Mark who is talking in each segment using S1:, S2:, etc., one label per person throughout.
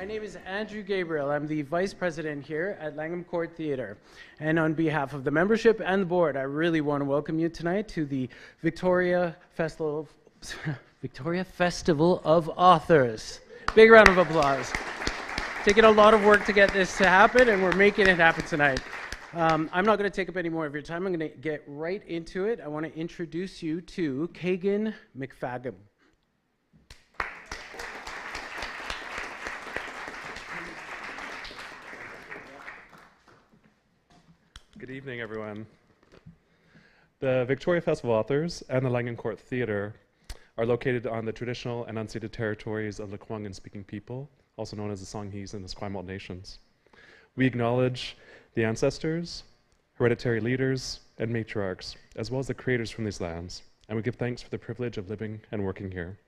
S1: My name is Andrew Gabriel. I'm the Vice President here at Langham Court Theatre. And on behalf of the membership and the board, I really want to welcome you tonight to the Victoria Festival of Authors. Big round of applause. Taking a lot of work to get this to happen, and we're making it happen tonight. I'm not going to take up any more of your time. I'm going to get right into it. I want to introduce you to Kagan McFadden.
S2: Good evening, everyone. The Victoria Festival of Authors and the Langham Court Theatre are located on the traditional and unceded territories of the Lekwungen-speaking people, also known as the Songhees and the Esquimalt nations. We acknowledge the ancestors, hereditary leaders, and matriarchs, as well as the creators from these lands, and we give thanks for the privilege of living and working here.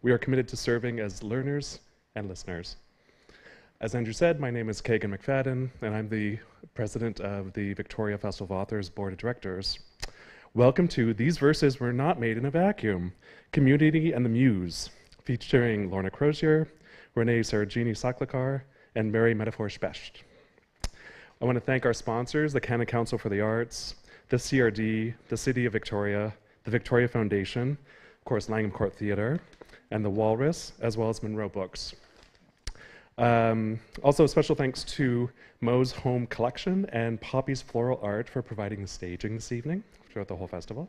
S2: We are committed to serving as learners and listeners. As Andrew said, my name is Kagan McFadden, and I'm the president of the Victoria Festival of Authors Board of Directors. Welcome to These Verses Were Not Made in a Vacuum, Community and the Muse, featuring Lorna Crozier, Renee Saragini Saklakar, and Mary Metaphor Specht. I want to thank our sponsors, the Canada Council for the Arts, the CRD, the City of Victoria, the Victoria Foundation, of course Langham Court Theatre, and the Walrus, as well as Monroe Books. Also, special thanks to Mo's Home Collection and Poppy's Floral Art for providing the staging this evening throughout the whole festival.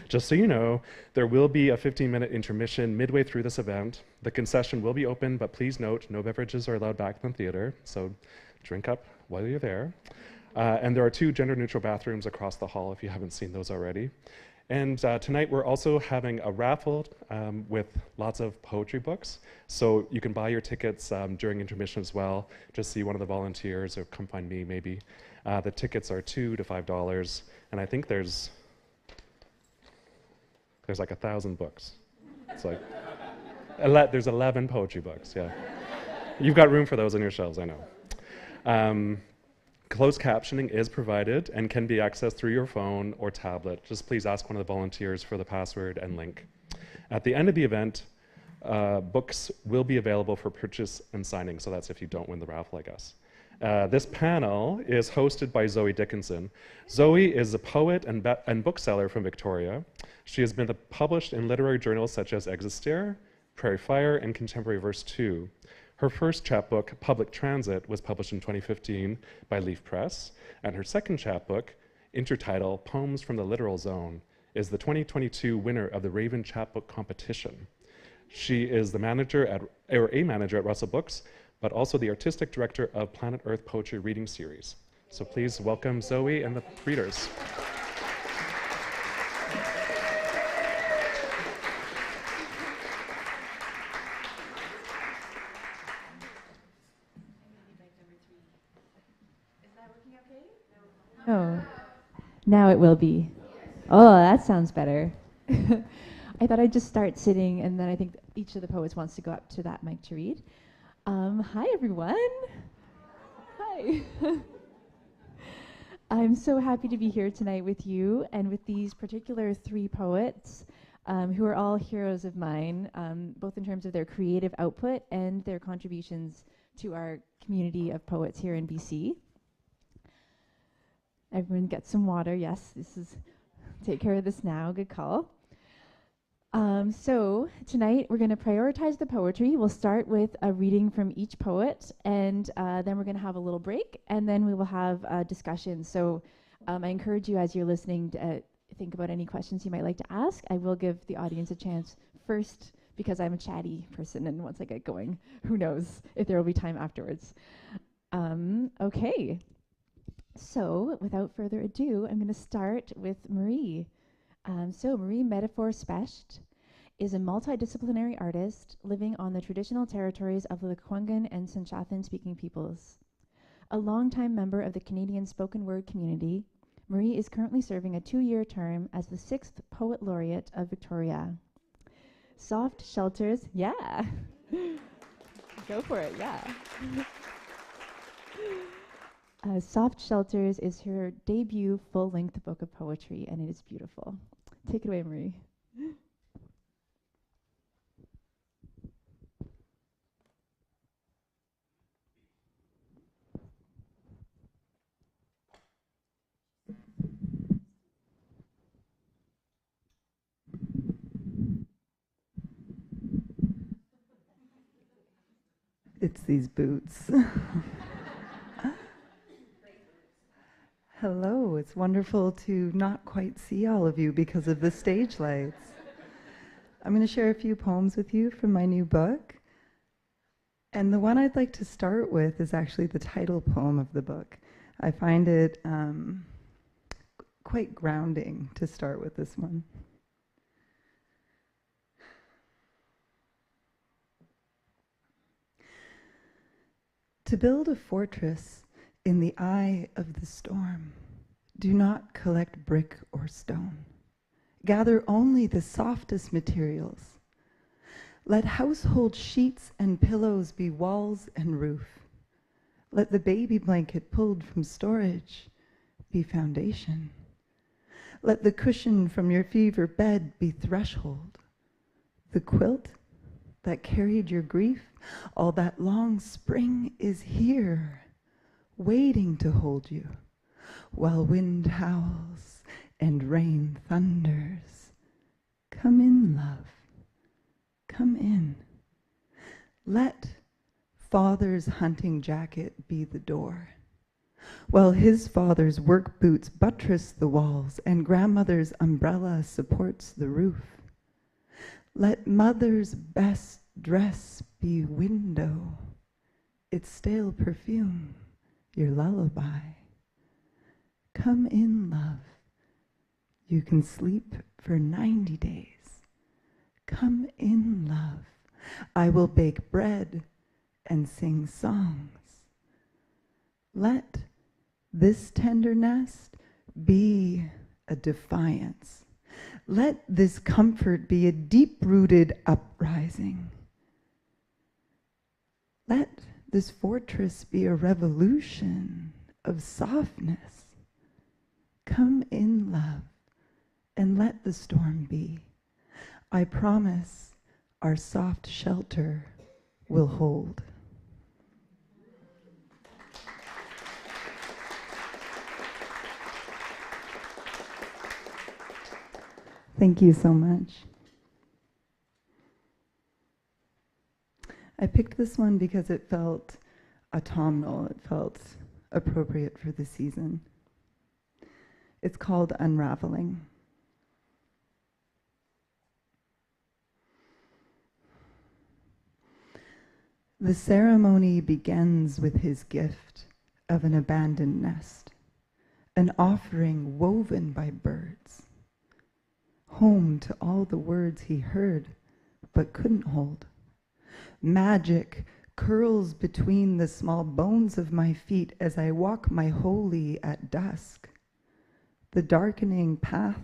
S2: Just so you know, there will be a 15-minute intermission midway through this event. The concession will be open, but please note, no beverages are allowed back in the theater, so drink up while you're there. And there are 2 gender-neutral bathrooms across the hall if you haven't seen those already. And tonight we're also having a raffle with lots of poetry books. So you can buy your tickets during intermission as well. Just see one of the volunteers or come find me maybe. The tickets are $2 to $5, and I think there's like 1,000 books. It's like, there's 11 poetry books, yeah. You've got room for those on your shelves, I know. Closed captioning is provided and can be accessed through your phone or tablet. Just please ask one of the volunteers for the password and link. At the end of the event, books will be available for purchase and signing, so that's if you don't win the raffle, I guess. This panel is hosted by Zoe Dickinson. Zoe is a poet and bookseller from Victoria. She has been published in literary journals such as Existere, Prairie Fire, and Contemporary Verse 2. Her first chapbook, Public Transit, was published in 2015 by Leaf Press, and her second chapbook, intertitled Poems from the Literal Zone, is the 2022 winner of the Raven Chapbook Competition. She is a manager at Russell Books, but also the artistic director of Planet Earth Poetry Reading Series. So please welcome Zoe and the readers.
S3: Oh, now it will be. Oh, that sounds better. I thought I'd just start sitting, and then I think each of the poets wants to go up to that mic to read. Hi, everyone. Hi. I'm so happy to be here tonight with you and with these particular 3 poets who are all heroes of mine, both in terms of their creative output and their contributions to our community of poets here in BC. Everyone get some water. Yes, take care of this now. Good call. So tonight we're going to prioritize the poetry. We'll start with a reading from each poet, and then we're going to have a little break, and then we will have a discussion. So I encourage you, as you're listening, to think about any questions you might like to ask. I will give the audience a chance first, because I'm a chatty person, and once I get going, who knows if there will be time afterwards. Okay. So, without further ado, I'm going to start with Marie. Marie Metaphor Specht is a multidisciplinary artist living on the traditional territories of the Lekwungen and Tsimshian-speaking peoples. A longtime member of the Canadian spoken word community, Marie is currently serving a 2-year term as the 6th Poet Laureate of Victoria. Soft Shelters, yeah. Go for it, yeah. Soft Shelters is her debut full-length book of poetry, and it is beautiful. Take it away, Marie.
S4: It's these boots. Hello, it's wonderful to not quite see all of you because of the stage lights. I'm going to share a few poems with you from my new book. And the one I'd like to start with is actually the title poem of the book. I find it quite grounding to start with this one. To build a fortress in the eye of the storm, do not collect brick or stone. Gather only the softest materials. Let household sheets and pillows be walls and roof. Let the baby blanket pulled from storage be foundation. Let the cushion from your fever bed be threshold. The quilt that carried your grief all that long spring is here, waiting to hold you, while wind howls and rain thunders. Come in, love, come in. Let father's hunting jacket be the door, while his father's work boots buttress the walls and grandmother's umbrella supports the roof. Let mother's best dress be window, its stale perfume your lullaby. Come in, love. You can sleep for 90 days. Come in, love. I will bake bread and sing songs. Let this tender nest be a defiance. Let this comfort be a deep-rooted uprising. Let this fortress be a revolution of softness. Come in, love, and let the storm be. I promise our soft shelter will hold. Thank you so much. I picked this one because it felt autumnal. It felt appropriate for the season. It's called Unraveling. The ceremony begins with his gift of an abandoned nest, an offering woven by birds, home to all the words he heard but couldn't hold. Magic curls between the small bones of my feet as I walk my holy at dusk. The darkening path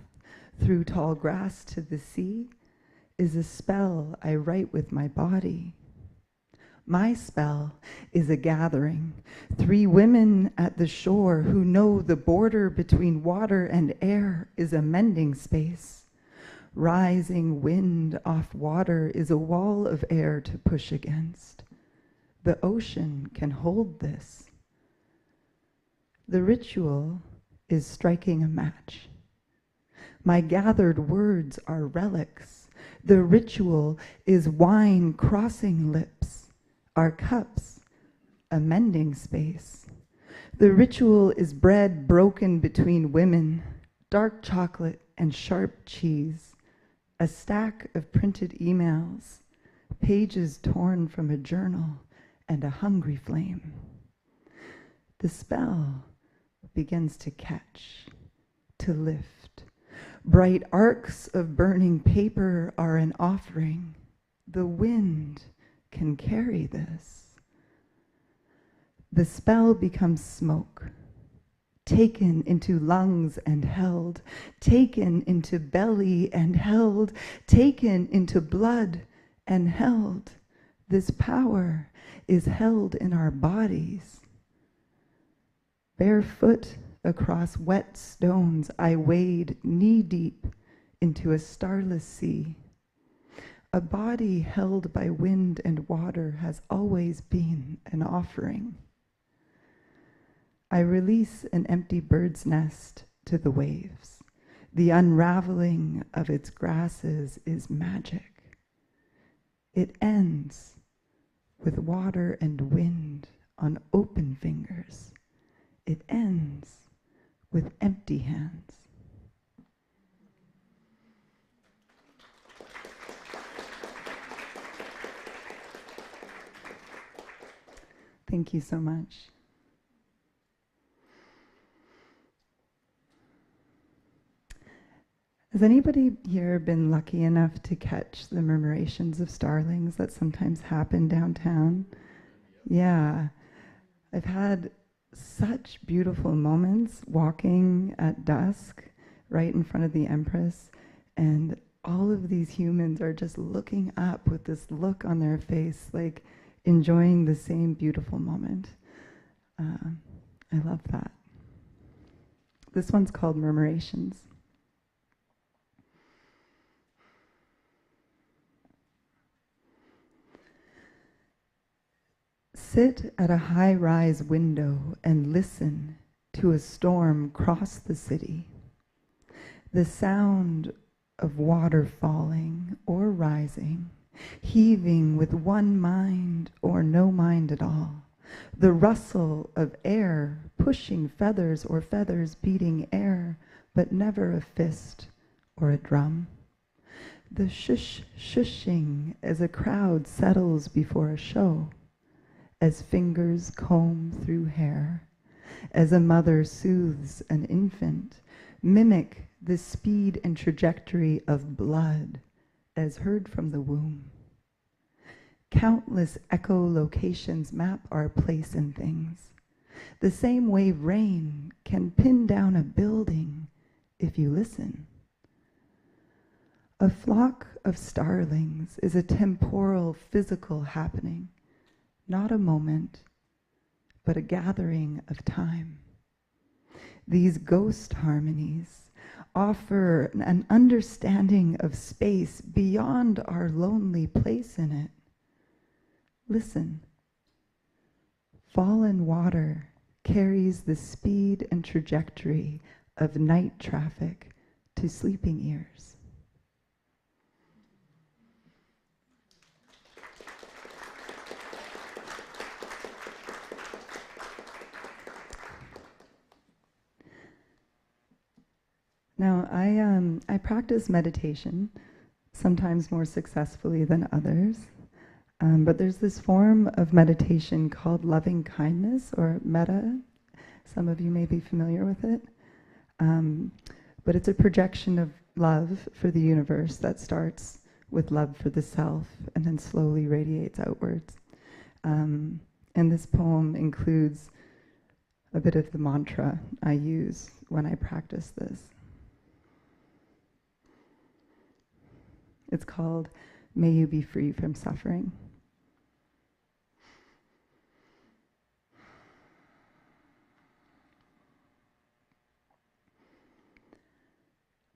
S4: through tall grass to the sea is a spell I write with my body. My spell is a gathering, 3 women at the shore who know the border between water and air is a mending space. Rising wind off water is a wall of air to push against. The ocean can hold this. The ritual is striking a match. My gathered words are relics. The ritual is wine crossing lips. Our cups, a mending space. The ritual is bread broken between women, dark chocolate and sharp cheese, a stack of printed emails, pages torn from a journal, and a hungry flame. The spell begins to catch, to lift. Bright arcs of burning paper are an offering. The wind can carry this. The spell becomes smoke, taken into lungs and held, taken into belly and held, taken into blood and held. This power is held in our bodies. Barefoot across wet stones, I wade knee-deep into a starless sea. A body held by wind and water has always been an offering. I release an empty bird's nest to the waves. The unraveling of its grasses is magic. It ends with water and wind on open fingers. It ends with empty hands. Thank you so much. Has anybody here been lucky enough to catch the murmurations of starlings that sometimes happen downtown? Yeah. I've had such beautiful moments walking at dusk right in front of the Empress, and all of these humans are just looking up with this look on their face, like enjoying the same beautiful moment. I love that. This one's called Murmurations. Sit at a high-rise window and listen to a storm cross the city. The sound of water falling or rising, heaving with one mind or no mind at all. The rustle of air pushing feathers or feathers beating air, but never a fist or a drum. The shushing as a crowd settles before a show, as fingers comb through hair, as a mother soothes an infant, mimic the speed and trajectory of blood as heard from the womb. Countless echolocations map our place in things. The same way rain can pin down a building if you listen. A flock of starlings is a temporal, physical happening, not a moment, but a gathering of time. These ghost harmonies offer an understanding of space beyond our lonely place in it. Listen. Fallen water carries the speed and trajectory of night traffic to sleeping ears. Now, I practice meditation, sometimes more successfully than others, but there's this form of meditation called loving kindness, or metta. Some of you may be familiar with it, but it's a projection of love for the universe that starts with love for the self and then slowly radiates outwards. And this poem includes a bit of the mantra I use when I practice this. It's called, "May you be free from suffering."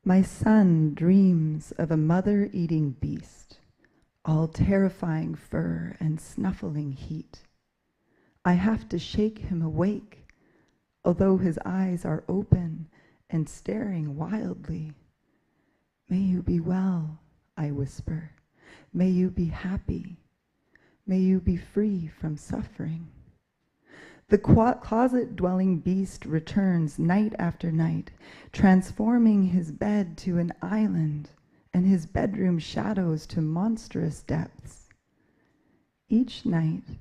S4: My son dreams of a mother-eating beast, all terrifying fur and snuffling heat. I have to shake him awake, although his eyes are open and staring wildly. "May you be well," I whisper. "May you be happy. May you be free from suffering." The closet-dwelling beast returns night after night, transforming his bed to an island and his bedroom shadows to monstrous depths. Each night,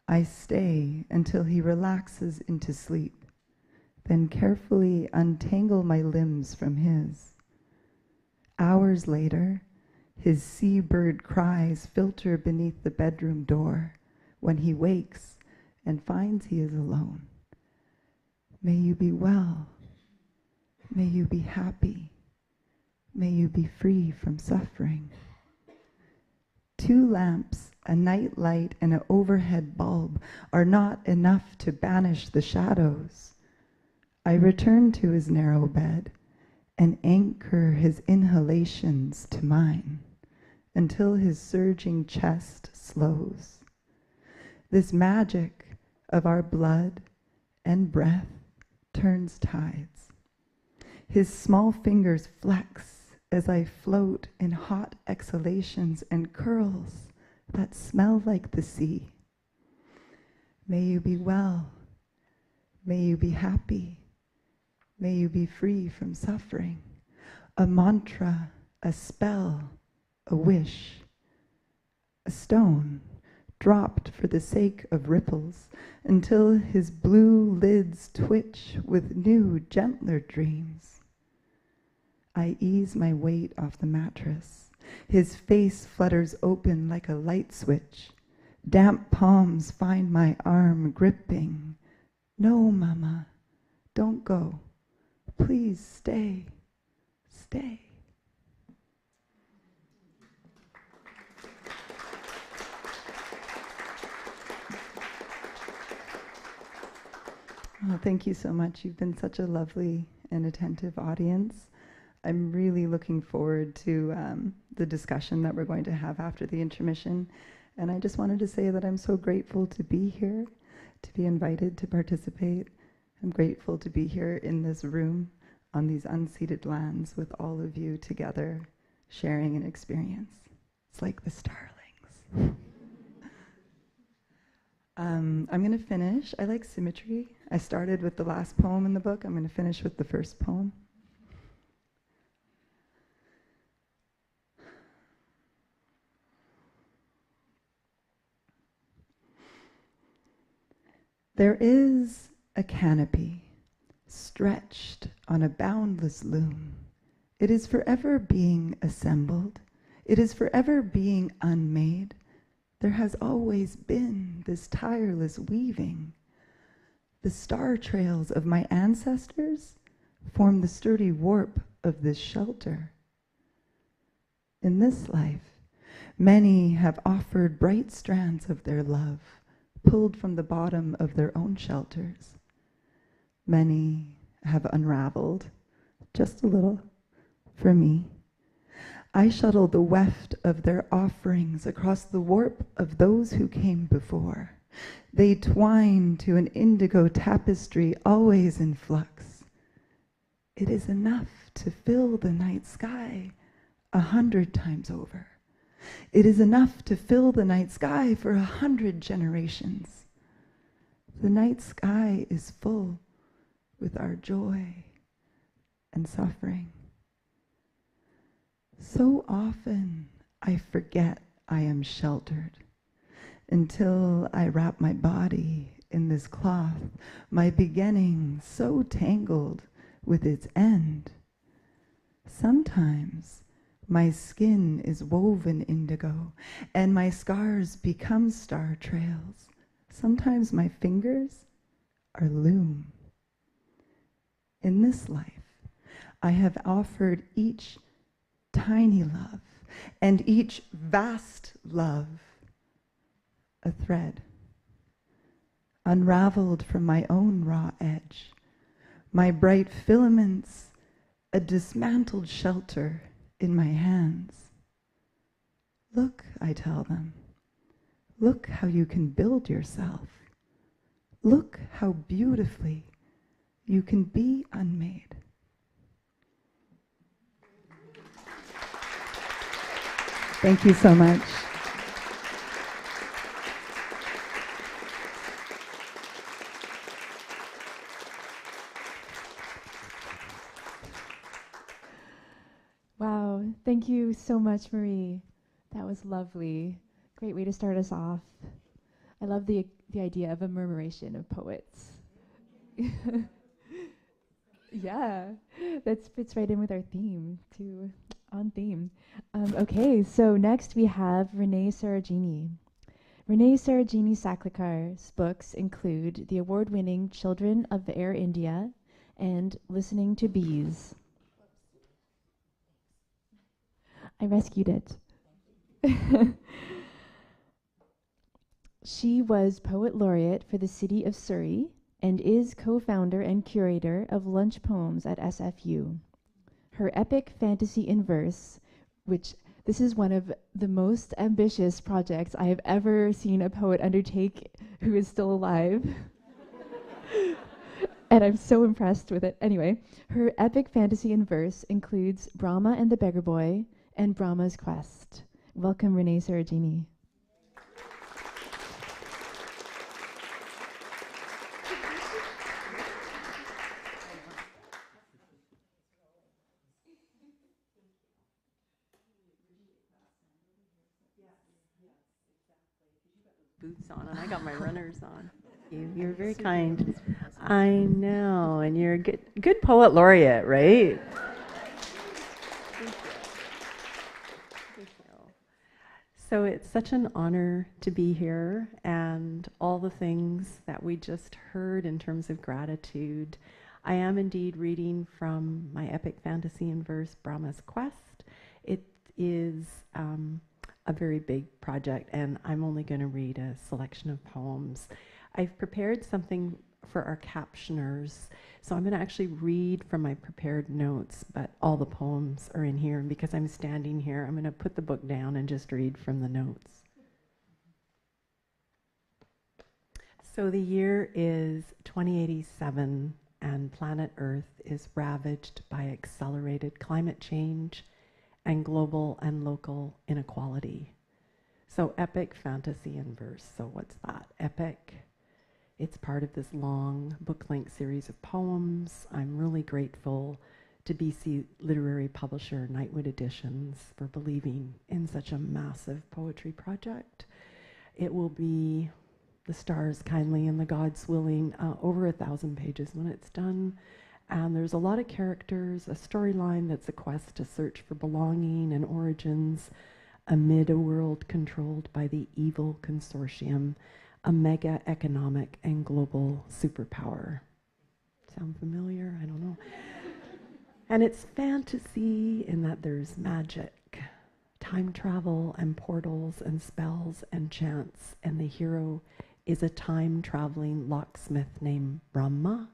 S4: I stay until he relaxes into sleep, then carefully untangle my limbs from his. Hours later, his seabird cries filter beneath the bedroom door when he wakes and finds he is alone. May you be well. May you be happy. May you be free from suffering. 2 lamps, a night light, and an overhead bulb are not enough to banish the shadows. I return to his narrow bed and anchor his inhalations to mine until his surging chest slows. This magic of our blood and breath turns tides. His small fingers flex as I float in hot exhalations and curls that smell like the sea. May you be well. May you be happy. May you be free from suffering. A mantra, a spell, a wish, a stone dropped for the sake of ripples until his blue lids twitch with new, gentler dreams. I ease my weight off the mattress. His face flutters open like a light switch. Damp palms find my arm gripping. No, Mama, don't go. Please stay, stay. Well, thank you so much. You've been such a lovely and attentive audience. I'm really looking forward to the discussion that we're going to have after the intermission. And I just wanted to say that I'm so grateful to be here, to be invited to participate. I'm grateful to be here in this room on these unceded lands with all of you together, sharing an experience. It's like the starlings. I'm going to finish. I like symmetry. I started with the last poem in the book. I'm going to finish with the first poem. There is a canopy stretched on a boundless loom. It is forever being assembled. It is forever being unmade. There has always been this tireless weaving. The star trails of my ancestors form the sturdy warp of this shelter. In this life, many have offered bright strands of their love, pulled from the bottom of their own shelters. Many have unraveled, just a little, for me. I shuttle the weft of their offerings across the warp of those who came before. They twine to an indigo tapestry always in flux. It is enough to fill the night sky 100 times over. It is enough to fill the night sky for 100 generations. The night sky is full with our joy and suffering. So often I forget I am sheltered until I wrap my body in this cloth, my beginning so tangled with its end. Sometimes my skin is woven indigo, and my scars become star trails. Sometimes my fingers are loom. In this life, I have offered each tiny love and each vast love a thread, unraveled from my own raw edge, my bright filaments a dismantled shelter in my hands. Look, I tell them, look how you can build yourself. Look how beautifully you can be unmade. Thank you so much.
S3: Wow, thank you so much, Marie. That was lovely. Great way to start us off. I love the idea of a murmuration of poets. Yeah, that fits right in with our theme, too. On theme. Okay, so next we have Renee Sarajini. Renee Sarajini Saklikar's books include the award-winning Children of Air India and Listening to Bees. I rescued it. She was Poet Laureate for the City of Surrey and is co-founder and curator of Lunch Poems at SFU. Her epic fantasy in verse, which this is one of the most ambitious projects I have ever seen a poet undertake who is still alive. And I'm so impressed with it. Anyway, her epic fantasy in verse includes Brahma and the Beggar Boy and Brahma's Quest. Welcome, Renee Sarajini.
S5: boots on, and I got my runners on. You're very kind. I know, and you're a good poet laureate, right? Thank you. Thank you. So it's such an honor to be here, and all the things that we just heard in terms of gratitude. I am indeed reading from my epic fantasy in verse, Brahma's Quest. It is a very big project, and I'm only going to read a selection of poems. I've prepared something for our captioners, so I'm going to actually read from my prepared notes, but all the poems are in here, and because I'm standing here, I'm going to put the book down and just read from the notes. So the year is 2087, and planet Earth is ravaged by accelerated climate change and global and local inequality. So epic fantasy in verse. So what's that? Epic. It's part of this long book-length series of poems. I'm really grateful to BC literary publisher Nightwood Editions for believing in such a massive poetry project. It will be, the stars kindly and the gods willing, over 1,000 pages when it's done. And there's a lot of characters, a storyline that's a quest to search for belonging and origins amid a world controlled by the evil consortium, a mega economic and global superpower. Sound familiar? I don't know. And it's fantasy in that there's magic, time travel and portals and spells and chants, and the hero is a time-traveling locksmith named Brahma,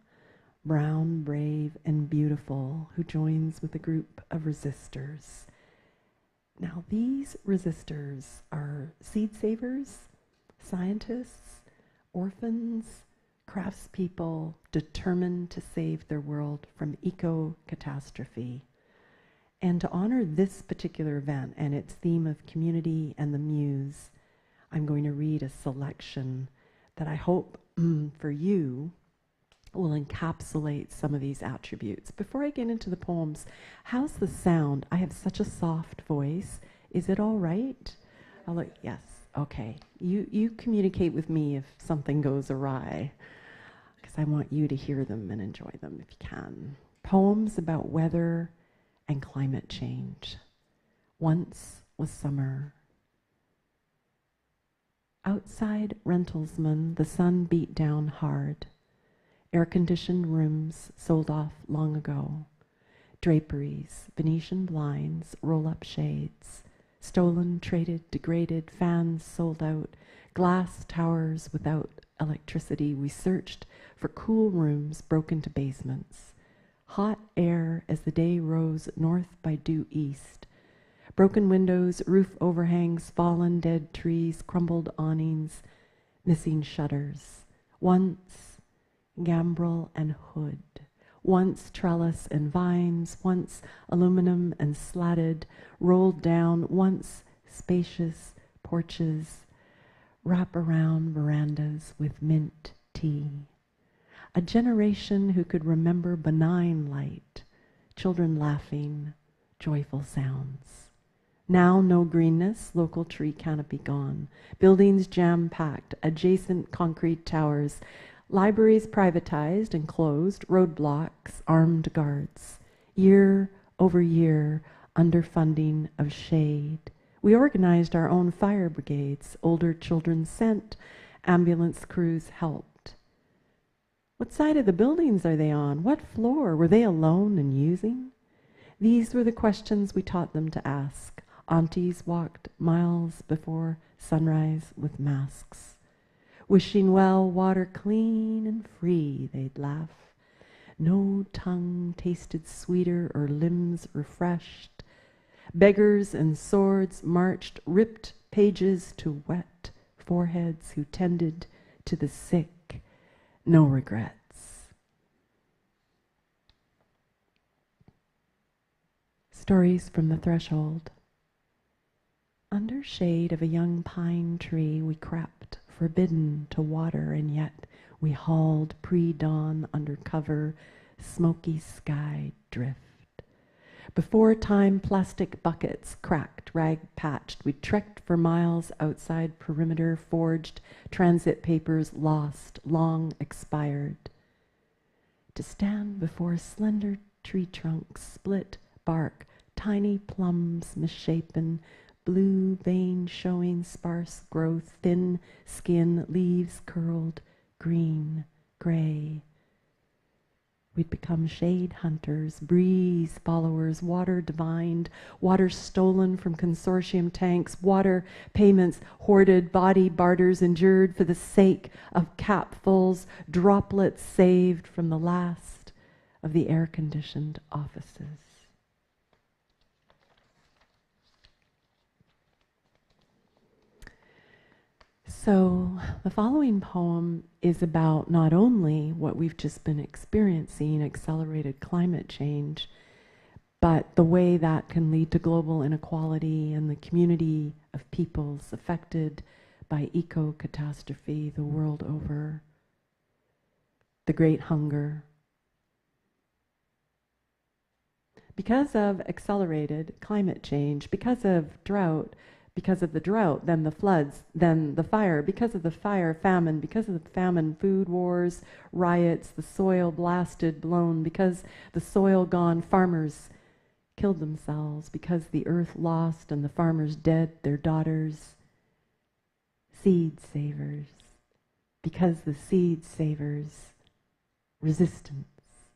S5: brown, brave, and beautiful, who joins with a group of resistors. Now, these resistors are seed savers, scientists, orphans, craftspeople determined to save their world from eco-catastrophe. And to honor this particular event and its theme of community and the Muse, I'm going to read a selection that I hope for you will encapsulate some of these attributes. Before I get into the poems, how's the sound? I have such a soft voice. Is it all right? Yes, okay. You communicate with me if something goes awry, because I want you to hear them and enjoy them if you can. Poems about weather and climate change. Once was summer. Outside rentalsmen, the sun beat down hard. Air-conditioned rooms sold off long ago. Draperies, Venetian blinds, roll-up shades. Stolen, traded, degraded, fans sold out. Glass towers without electricity. We searched for cool rooms broken to basements. Hot air as the day rose north by due east. Broken windows, roof overhangs, fallen dead trees, crumbled awnings, missing shutters. Once gambrel and hood, once trellis and vines, once aluminum and slatted, rolled down, once spacious porches, wrap-around verandas with mint tea. A generation who could remember benign light, children laughing, joyful sounds. Now no greenness, local tree canopy gone, buildings jam-packed, adjacent concrete towers, libraries privatized and closed, roadblocks, armed guards. Year over year, underfunding of shade. We organized our own fire brigades, older children sent, ambulance crews helped. What side of the buildings are they on? What floor? Were they alone and using? These were the questions we taught them to ask. Aunties walked miles before sunrise with masks. Wishing well, water clean and free, they'd laugh. No tongue tasted sweeter or limbs refreshed. Beggars and swords marched, ripped pages to wet foreheads who tended to the sick. No regrets. Stories from the threshold. Under shade of a young pine tree we crept, forbidden to water, and yet we hauled pre-dawn under cover, smoky sky drift. Before time, plastic buckets, cracked, rag-patched. We trekked for miles outside perimeter, forged, transit papers lost, long expired. To stand before slender tree trunks, split bark, tiny plums misshapen, blue veins showing sparse growth, thin skin, leaves curled, green, gray. We'd become shade hunters, breeze followers, water divined, water stolen from consortium tanks, water payments hoarded, body barters endured for the sake of capfuls, droplets saved from the last of the air-conditioned offices. So the following poem is about not only what we've just been experiencing, accelerated climate change, but the way that can lead to global inequality and the community of peoples affected by eco-catastrophe the world over. The Great Hunger. Because of accelerated climate change, because of drought, because of the drought, then the floods, then the fire, because of the fire, famine, because of the famine, food wars, riots, the soil blasted, blown, because the soil gone, farmers killed themselves, because the earth lost and the farmers dead, their daughters, seed savers, because the seed savers, resistance.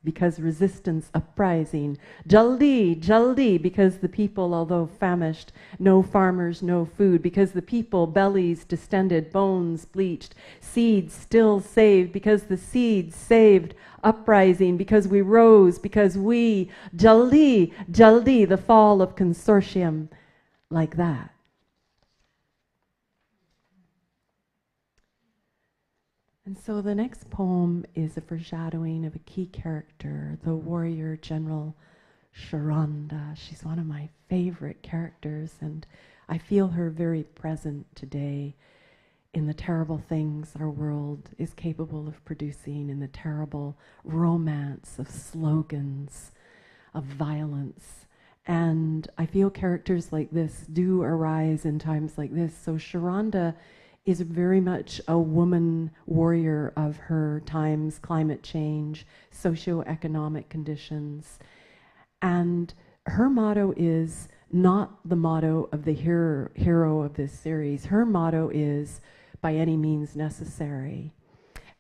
S5: Because resistance uprising, jaldi, jaldi, because the people, although famished, no farmers, no food, because the people, bellies distended, bones bleached, seeds still saved, because the seeds saved, uprising, because we rose, because we, jaldi, jaldi, the fall of consortium, like that. And so the next poem is a foreshadowing of a key character, the warrior general Sharonda. She's one of my favorite characters, and I feel her very present today in the terrible things our world is capable of producing, in the terrible romance of slogans, of violence. And I feel characters like this do arise in times like this. So Sharonda is very much a woman warrior of her times, climate change, socioeconomic conditions. And her motto is not the motto of the hero of this series. Her motto is, by any means necessary.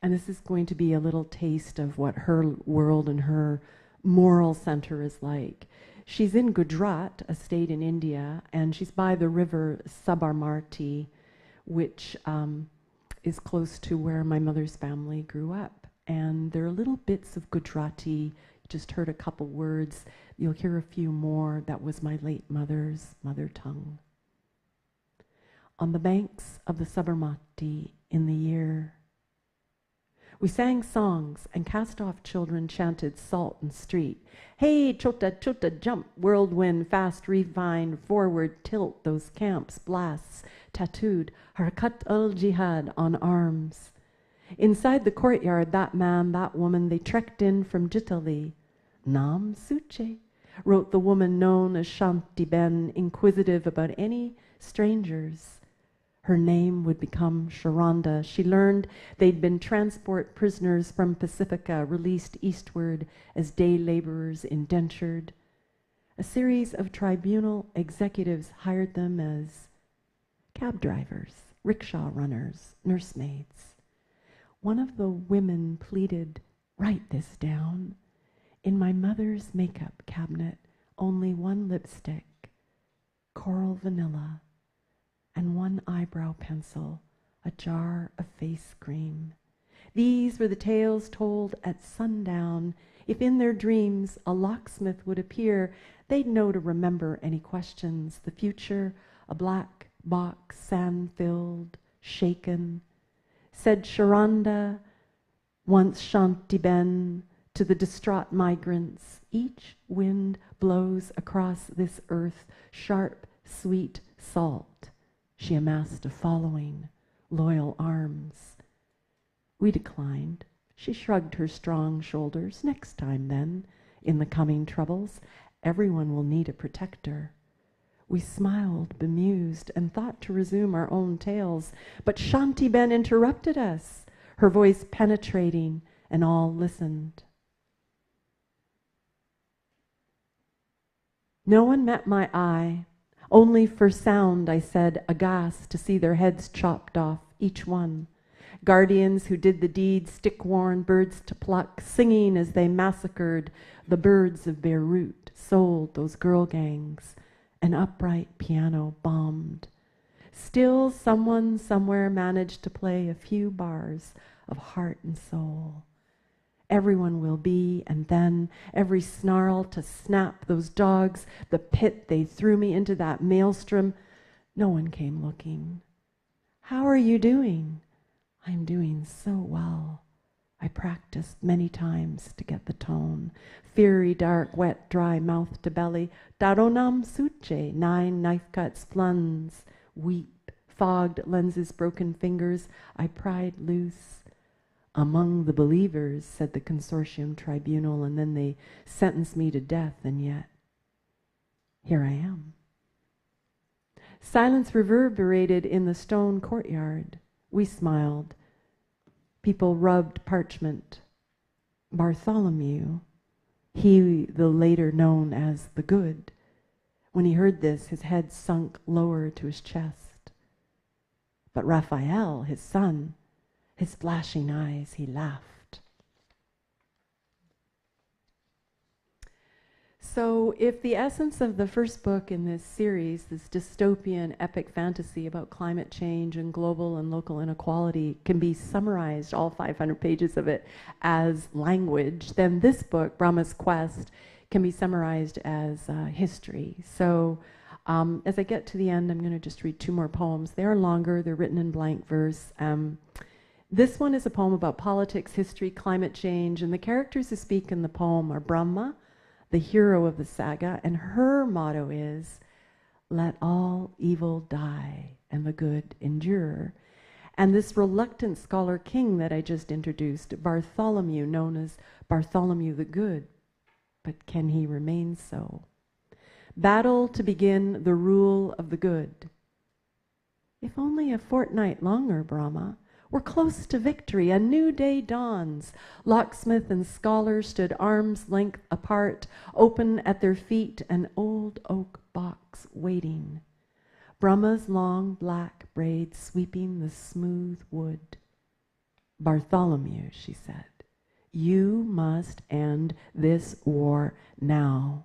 S5: And this is going to be a little taste of what her world and her moral center is like. She's in Gujarat, a state in India, and she's by the river Sabarmati, which is close to where my mother's family grew up. And there are little bits of Gujarati. You just heard a couple words. You'll hear a few more. That was my late mother's mother tongue. On the banks of the Sabarmati in the year, we sang songs, and cast-off children chanted Salt and Street. Hey, chota, chota, jump, whirlwind, fast, refined, forward, tilt, those camps, blasts, tattooed, Harakat al-Jihad on arms. Inside the courtyard, that man, that woman, they trekked in from Jitali. Nam Suche, wrote the woman known as Shanti Ben, inquisitive about any strangers. Her name would become Sharonda. She learned they'd been transport prisoners from Pacifica, released eastward as day laborers indentured. A series of tribunal executives hired them as cab drivers, rickshaw runners, nursemaids. One of the women pleaded, "Write this down. In my mother's makeup cabinet, only one lipstick, coral vanilla, and one eyebrow pencil, a jar of face cream. These were the tales told at sundown. If in their dreams a locksmith would appear, they'd know to remember any questions. The future, a black box, sand-filled, shaken. Said Sharonda, once Shanti Ben, to the distraught migrants, each wind blows across this earth, sharp, sweet salt. She amassed a following, loyal arms. We declined. She shrugged her strong shoulders. Next time, then, in the coming troubles. Everyone will need a protector. We smiled, bemused, and thought to resume our own tales, but Shanti Ben interrupted us, her voice penetrating, and all listened. No one met my eye. Only for sound, I said, aghast to see their heads chopped off, each one. Guardians who did the deed, stick-worn birds to pluck, singing as they massacred the birds of Beirut, sold those girl gangs. An upright piano bombed. Still, someone somewhere managed to play a few bars of heart and soul. Everyone will be, and then every snarl to snap those dogs, the pit they threw me into, that maelstrom. No one came looking. How are you doing? I'm doing so well. I practiced many times to get the tone. Fiery, dark, wet, dry, mouth to belly. Daronam suche, 9 knife cuts, fluns, weep, fogged lenses, broken fingers. I pried loose. Among the believers, said the consortium tribunal, and then they sentenced me to death, and yet here I am. Silence reverberated in the stone courtyard. We smiled. People rubbed parchment. Bartholomew, he the later known as the Good, when he heard this, his head sunk lower to his chest. But Raphael, his son, his flashing eyes, he laughed. So if the essence of the first book in this series, this dystopian epic fantasy about climate change and global and local inequality, can be summarized, all 500 pages of it, as language, then this book, Brahma's Quest, can be summarized as history. So as I get to the end, I'm going to just read 2 more poems. They are longer. They're written in blank verse. This one is a poem about politics, history, climate change, and the characters who speak in the poem are Brahma, the hero of the saga, and her motto is, let all evil die and the good endure. And this reluctant scholar king that I just introduced, Bartholomew, known as Bartholomew the Good, but can he remain so? Battle to begin the rule of the good. If only a fortnight longer, Brahma. We're close to victory. A new day dawns. Locksmith and scholar stood arm's length apart, open at their feet, an old oak box waiting. Brahma's long black braids sweeping the smooth wood. Bartholomew, she said, you must end this war now.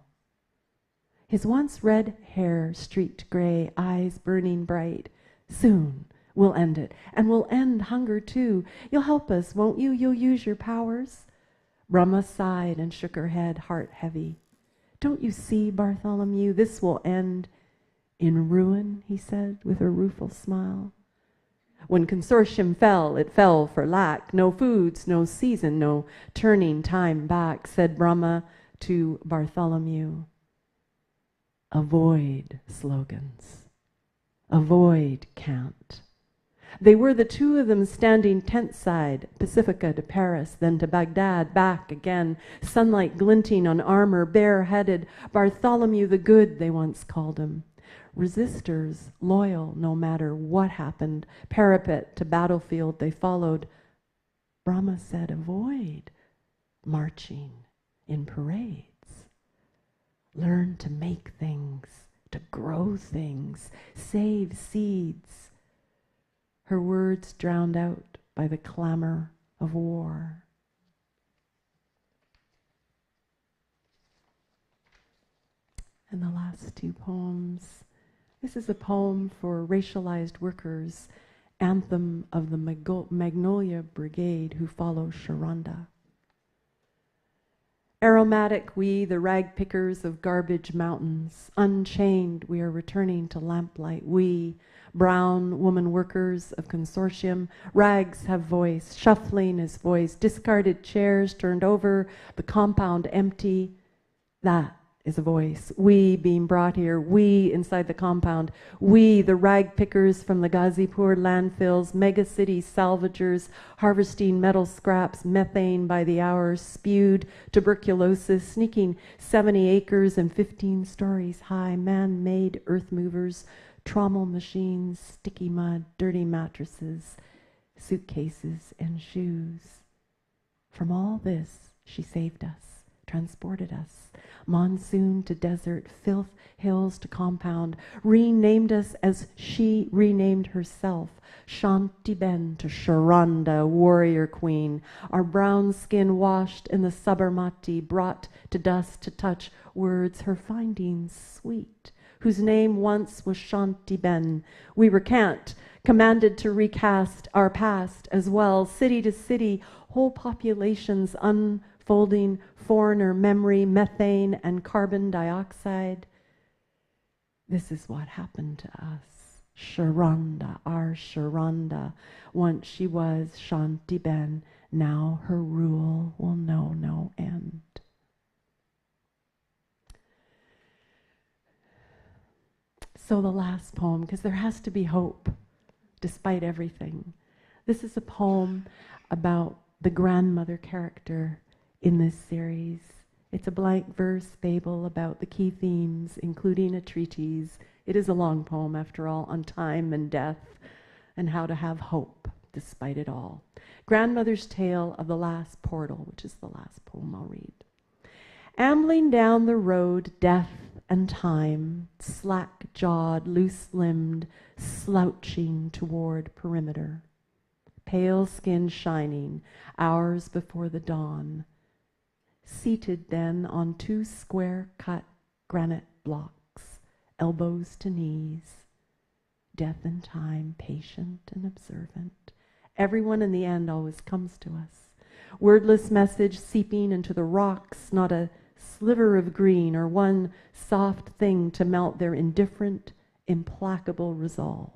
S5: His once red hair streaked gray, eyes burning bright. Soon. We'll end it, and we'll end hunger too. You'll help us, won't you? You'll use your powers. Brahma sighed and shook her head, heart heavy. Don't you see, Bartholomew, this will end in ruin, he said with a rueful smile. When consortium fell, it fell for lack. No foods, no season, no turning time back, said Brahma to Bartholomew. Avoid slogans. Avoid cant. They were the 2 of them standing tent-side, Pacifica to Paris, then to Baghdad, back again, sunlight glinting on armor, bare-headed, Bartholomew the Good, they once called him. Resistors, loyal no matter what happened, parapet to battlefield they followed. Brahma said, avoid marching in parades. Learn to make things, to grow things, save seeds. Her words drowned out by the clamor of war. And the last 2 poems. This is a poem for racialized workers, anthem of the Magnolia Brigade who follow Sharonda. Aromatic we, the rag pickers of garbage mountains, unchained we are returning to lamplight. We, brown woman workers of consortium, rags have voice, shuffling is voice, discarded chairs turned over, the compound empty. That is a voice. We being brought here, we inside the compound, we, the rag pickers from the Ghazipur landfills, mega city salvagers, harvesting metal scraps, methane by the hour, spewed tuberculosis, sneaking 70 acres and 15 stories high, man-made earth movers, trommel machines, sticky mud, dirty mattresses, suitcases and shoes. From all this, she saved us, transported us, monsoon to desert, filth hills to compound, renamed us as she renamed herself, Shanti Ben to Sharonda, warrior queen, our brown skin washed in the Sabarmati, brought to dust to touch words, her findings sweet, whose name once was Shanti Ben. We recant, commanded to recast our past as well, city to city, whole populations unfolding foreigner memory, methane and carbon dioxide. This is what happened to us. Sharonda, our Sharonda. Once she was Shanti Ben, now her rule will know no end. So the last poem, because there has to be hope despite everything. This is a poem about the grandmother character in this series. It's a blank verse fable about the key themes, including a treatise. It is a long poem, after all, on time and death and how to have hope despite it all. Grandmother's Tale of the Last Portal, which is the last poem I'll read. Ambling down the road, death and time, slack-jawed, loose-limbed, slouching toward perimeter. Pale skin shining, hours before the dawn. Seated then on 2 square-cut granite blocks, elbows to knees. Death and time, patient and observant. Everyone in the end always comes to us. Wordless message seeping into the rocks, not a sliver of green or one soft thing to melt their indifferent, implacable resolve.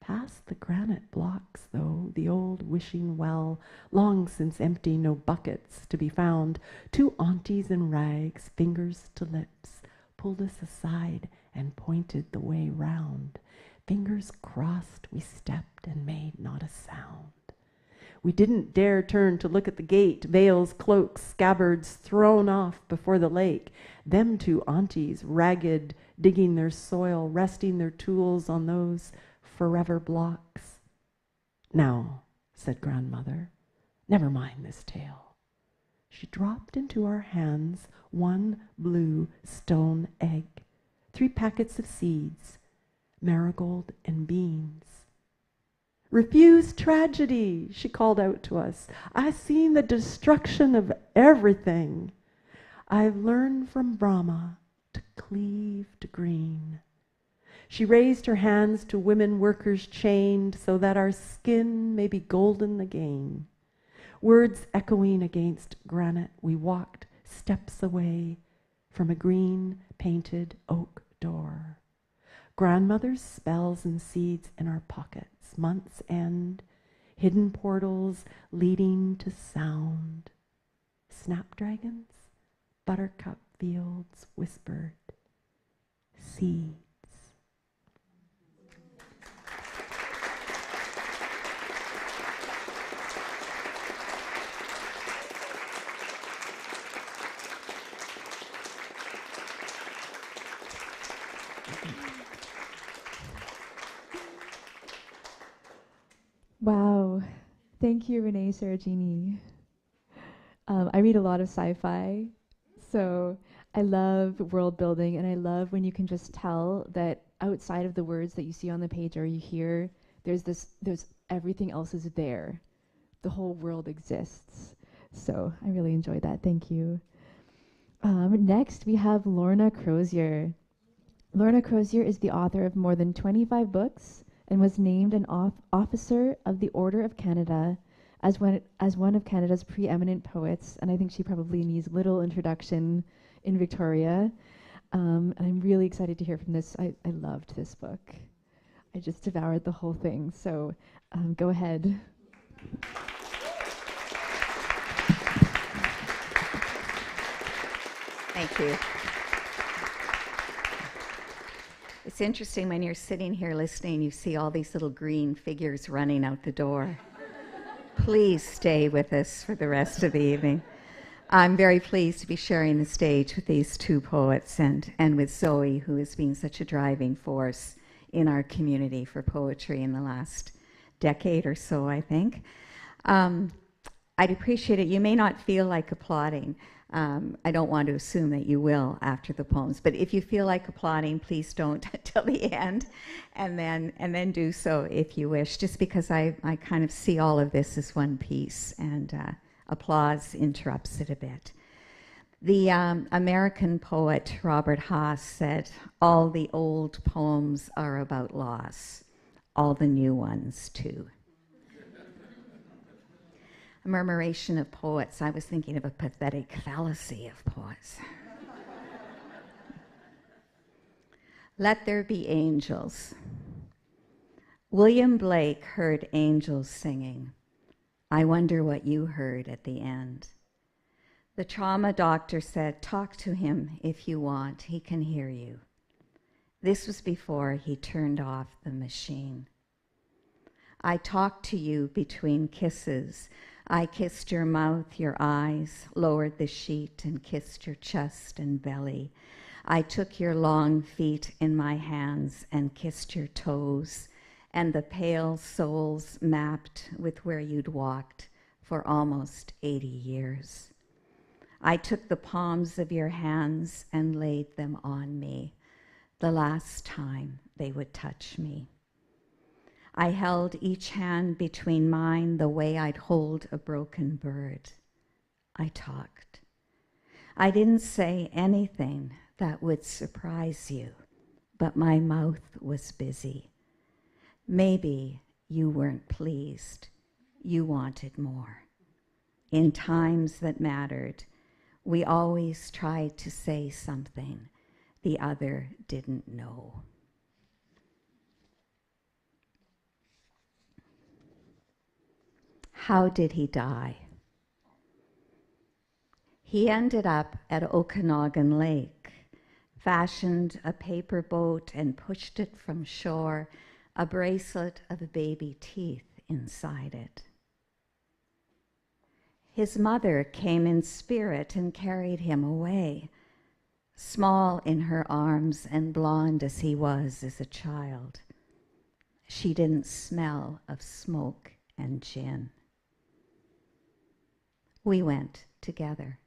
S5: Past the granite blocks, though, the old wishing well, long since empty, no buckets to be found, 2 aunties in rags, fingers to lips, pulled us aside and pointed the way round. Fingers crossed, we stepped and made not a sound. We didn't dare turn to look at the gate, veils, cloaks, scabbards thrown off before the lake. Them 2 aunties, ragged, digging their soil, resting their tools on those forever blocks. Now, said grandmother, never mind this tale. She dropped into our hands 1 blue stone egg, 3 packets of seeds, marigold and beans. Refuse tragedy, she called out to us. I've seen the destruction of everything. I've learned from Brahma to cleave to green. She raised her hands to women workers chained so that our skin may be golden again. Words echoing against granite, we walked steps away from a green painted oak door. Grandmother's spells and seeds in our pockets, month's end, hidden portals leading to sound. Snapdragons, buttercup fields whispered, seeds.
S3: Wow. Thank you, Renee Saragini. I read a lot of sci-fi, so I love world building, and I love when you can just tell that outside of the words that you see on the page or you hear, there's everything else is there. The whole world exists. So I really enjoyed that. Thank you. Next, we have Lorna Crozier. Lorna Crozier is the author of more than 25 books and was named an Officer of the Order of Canada as one of Canada's preeminent poets, and I think she probably needs little introduction in Victoria. And I'm really excited to hear from this. I loved this book. I just devoured the whole thing, so go ahead.
S6: Thank you. It's interesting when you're sitting here listening, you see all these little green figures running out the door. Please stay with us for the rest of the evening. I'm very pleased to be sharing the stage with these two poets and with Zoe, who has been such a driving force in our community for poetry in the last decade or so, I think. I'd appreciate it. You may not feel like applauding. I don't want to assume that you will after the poems, but if you feel like applauding, please don't till the end, and then do so if you wish, just because I kind of see all of this as one piece, and applause interrupts it a bit. The American poet Robert Haas said, "All the old poems are about loss, all the new ones too." A murmuration of poets. I was thinking of a pathetic fallacy of poets. Let there be angels. William Blake heard angels singing. I wonder what you heard at the end. The trauma doctor said, talk to him if you want, he can hear you. This was before he turned off the machine. I talked to you between kisses. I kissed your mouth, your eyes, lowered the sheet and kissed your chest and belly. I took your long feet in my hands and kissed your toes, and the pale soles mapped with where you'd walked for almost 80 years. I took the palms of your hands and laid them on me, the last time they would touch me. I held each hand between mine the way I'd hold a broken bird. I talked. I didn't say anything that would surprise you, but my mouth was busy. Maybe you weren't pleased. You wanted more. In times that mattered, we always tried to say something the other didn't know. How did he die? He ended up at Okanagan Lake, fashioned a paper boat and pushed it from shore, a bracelet of baby teeth inside it. His mother came in spirit and carried him away, small in her arms and blonde as he was as a child. She didn't smell of smoke and gin. We went together.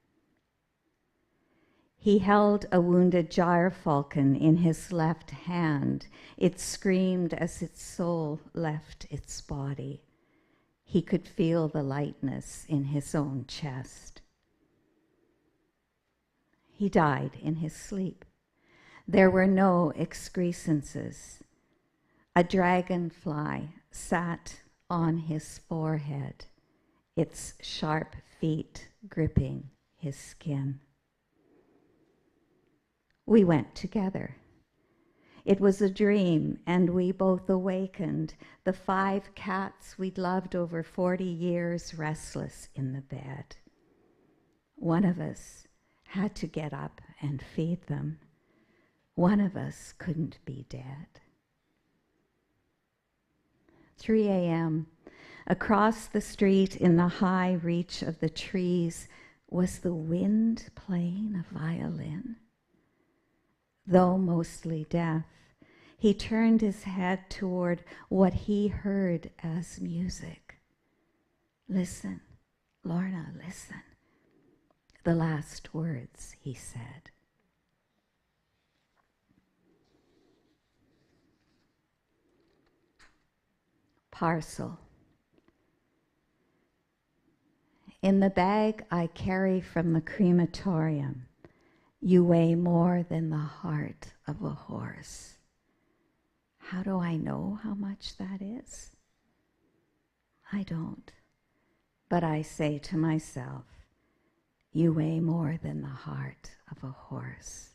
S6: He held a wounded gyrfalcon in his left hand. It screamed as its soul left its body. He could feel the lightness in his own chest. He died in his sleep. There were no excrescences. A dragonfly sat on his forehead, its sharp feet gripping his skin. We went together. It was a dream, and we both awakened, the 5 cats we'd loved over 40 years, restless in the bed. One of us had to get up and feed them. One of us couldn't be dead. 3 a.m. Across the street in the high reach of the trees, was the wind playing a violin? Though mostly deaf, he turned his head toward what he heard as music. Listen, Lorna, listen. The last words he said. Parcel. In the bag I carry from the crematorium, you weigh more than the heart of a horse. How do I know how much that is? I don't. But I say to myself, you weigh more than the heart of a horse.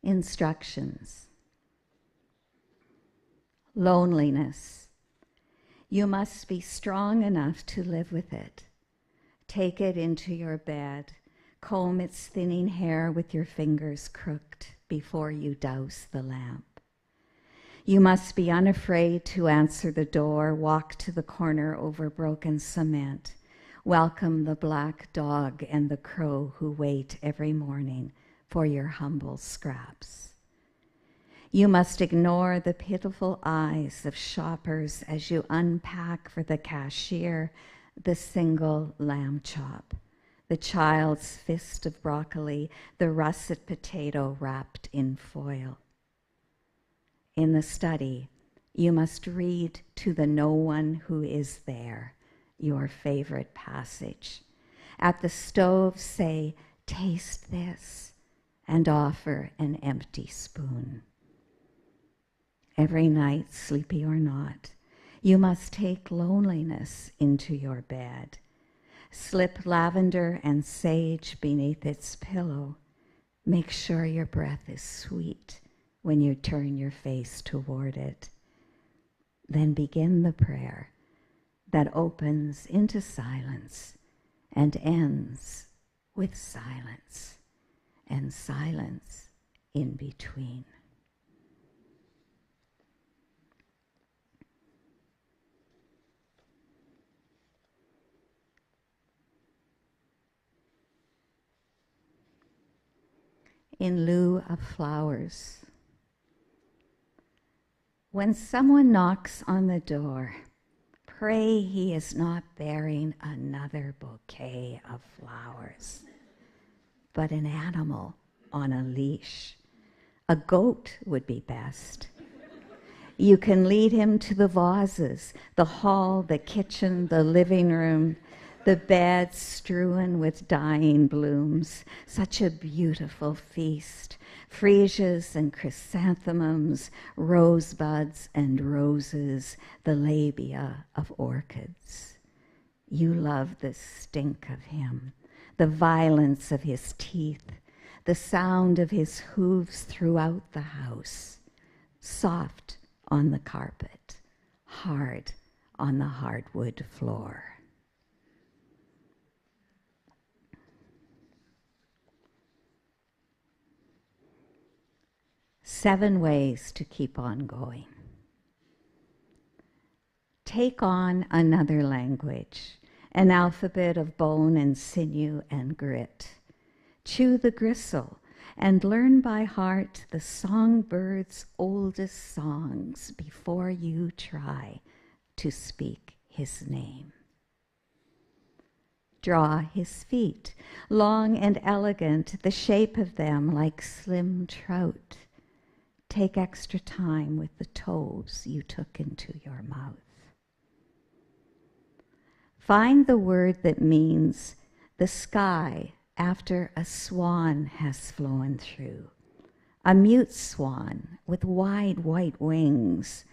S6: Instructions. Loneliness. You must be strong enough to live with it. Take it into your bed. Comb its thinning hair with your fingers crooked before you douse the lamp. You must be unafraid to answer the door, walk to the corner over broken cement, welcome the black dog and the crow who wait every morning for your humble scraps. You must ignore the pitiful eyes of shoppers as you unpack for the cashier the single lamb chop, the child's fist of broccoli, the russet potato wrapped in foil. In the study, you must read to the no one who is there your favorite passage. At the stove, say, "Taste this," and offer an empty spoon. Every night, sleepy or not, you must take loneliness into your bed. Slip lavender and sage beneath its pillow. Make sure your breath is sweet when you turn your face toward it. Then begin the prayer that opens into silence and ends with silence and silence in between. In lieu of flowers. When someone knocks on the door, pray he is not bearing another bouquet of flowers, but an animal on a leash. A goat would be best. You can lead him to the vases, the hall, the kitchen, the living room, the bed strewn with dying blooms. Such a beautiful feast. Freesias and chrysanthemums, rosebuds and roses, the labia of orchids. You love the stink of him, the violence of his teeth, the sound of his hooves throughout the house, soft on the carpet, hard on the hardwood floor. Seven ways to keep on going. Take on another language, an alphabet of bone and sinew and grit. Chew the gristle and learn by heart the songbird's oldest songs before you try to speak his name. Draw his feet, long and elegant, the shape of them like slim trout. Take extra time with the toes you took into your mouth. Find the word that means the sky after a swan has flown through, a mute swan with wide white wings.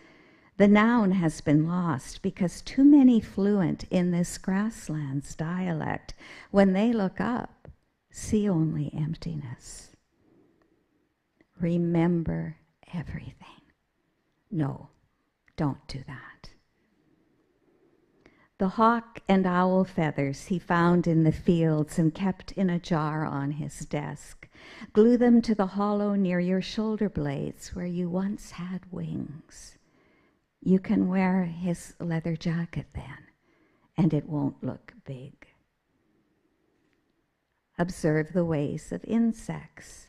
S6: The noun has been lost because too many fluent in this grassland's dialect, when they look up, see only emptiness. Remember everything. No, don't do that. The hawk and owl feathers he found in the fields and kept in a jar on his desk. Glue them to the hollow near your shoulder blades where you once had wings. You can wear his leather jacket then, and it won't look big. Observe the ways of insects.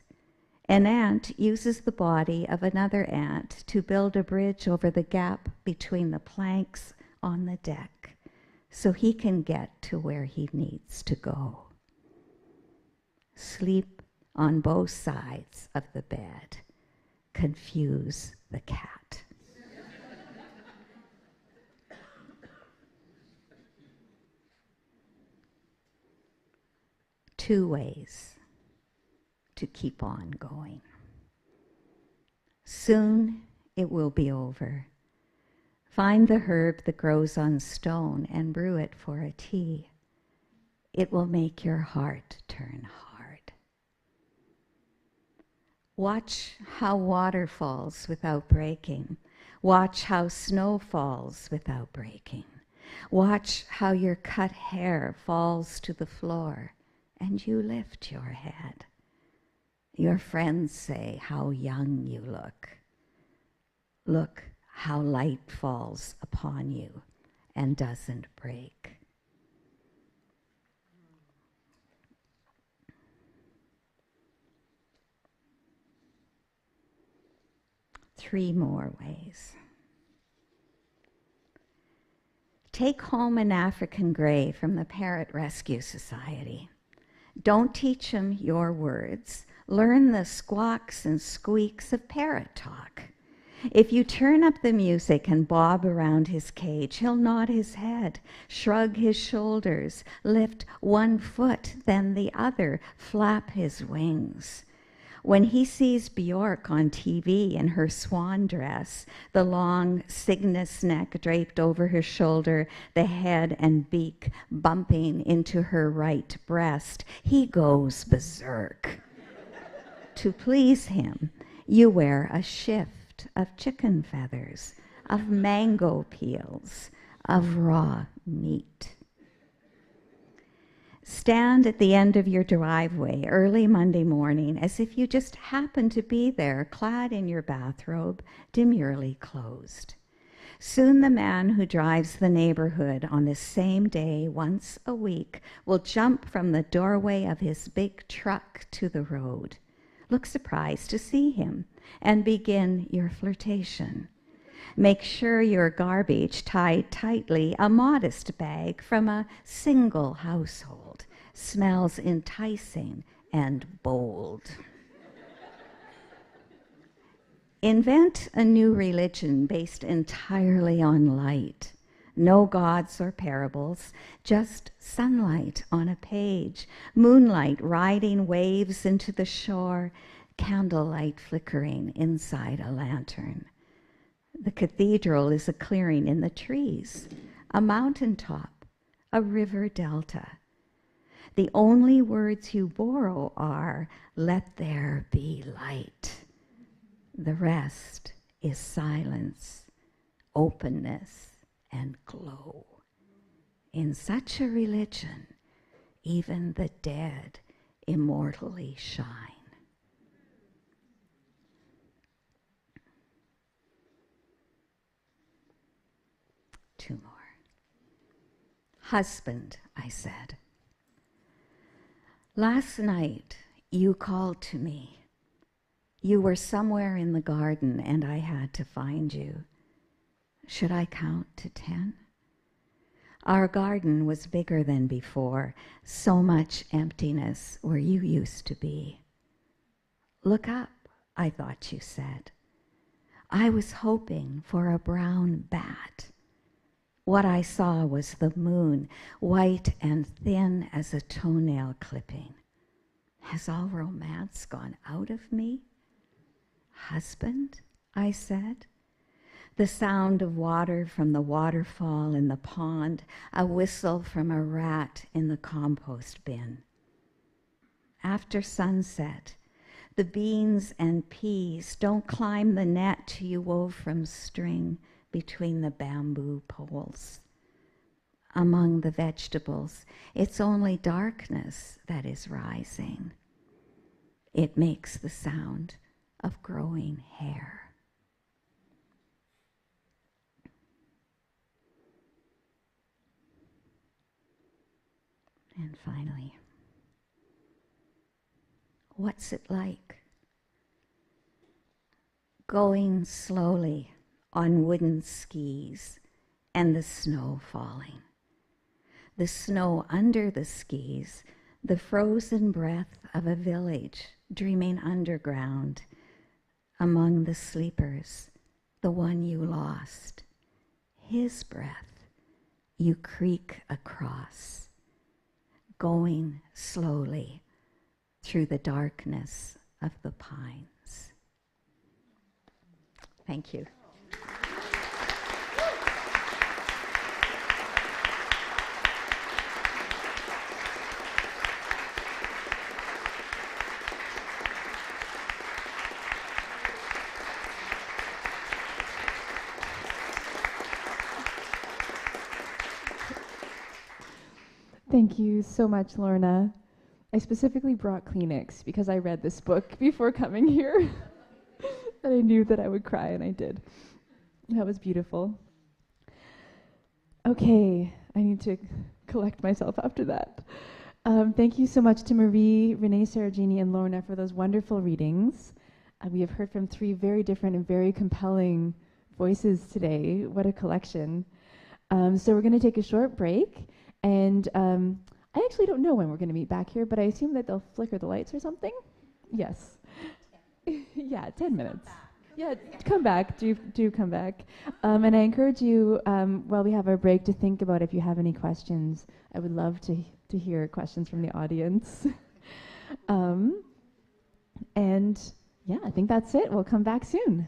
S6: An ant uses the body of another ant to build a bridge over the gap between the planks on the deck so he can get to where he needs to go. Sleep on both sides of the bed. Confuse the cat. Two ways to keep on going. Soon it will be over. Find the herb that grows on stone and brew it for a tea. It will make your heart turn hard. Watch how water falls without breaking. Watch how snow falls without breaking. Watch how your cut hair falls to the floor and you lift your head. Your friends say how young you look. Look how light falls upon you and doesn't break. Three more ways. Take home an African gray from the Parrot Rescue Society. Don't teach him your words. Learn the squawks and squeaks of parrot talk. If you turn up the music and bob around his cage, he'll nod his head, shrug his shoulders, lift one foot, then the other, flap his wings. When he sees Bjork on TV in her swan dress, the long cygnus neck draped over her shoulder, the head and beak bumping into her right breast, he goes berserk. To please him, you wear a shift of chicken feathers, of mango peels, of raw meat. Stand at the end of your driveway early Monday morning as if you just happened to be there, clad in your bathrobe, demurely closed. Soon the man who drives the neighborhood on the same day once a week will jump from the doorway of his big truck to the road. Look surprised to see him and begin your flirtation. Make sure your garbage tied tightly, a modest bag from a single household, smells enticing and bold. Invent a new religion based entirely on light. No gods or parables, just sunlight on a page, moonlight riding waves into the shore, candlelight flickering inside a lantern. The cathedral is a clearing in the trees, a mountaintop, a river delta. The only words you borrow are, "Let there be light." The rest is silence, openness, and glow. In such a religion, even the dead immortally shine. Two more. Husband, I said. Last night you called to me. You were somewhere in the garden and I had to find you. Should I count to 10? Our garden was bigger than before, so much emptiness where you used to be. Look up, I thought you said. I was hoping for a brown bat. What I saw was the moon, white and thin as a toenail clipping. Has all romance gone out of me? Husband, I said. The sound of water from the waterfall in the pond, a whistle from a rat in the compost bin. After sunset, the beans and peas don't climb the net you wove from string between the bamboo poles. Among the vegetables, it's only darkness that is rising. It makes the sound of growing hair. And finally, what's it like? Going slowly on wooden skis and the snow falling. The snow under the skis, the frozen breath of a village dreaming underground among the sleepers, the one you lost. His breath you creak across, going slowly through the darkness of the pines. Thank you.
S3: Thank you so much, Lorna. I specifically brought Kleenex because I read this book before coming here. And I knew that I would cry, and I did. That was beautiful. Okay, I need to collect myself after that. Thank you so much to Marie, Renee Saragini, and Lorna for those wonderful readings. We have heard from 3 very different and very compelling voices today. What a collection. So we're going to take a short break, and I actually don't know when we're going to meet back here, but I assume that they'll flicker the lights or something? Yes. Yeah, 10 minutes. Yeah, come back. Do come back. And I encourage you, while we have our break, to think about if you have any questions. I would love to hear questions from the audience. And yeah, I think that's it. We'll come back soon.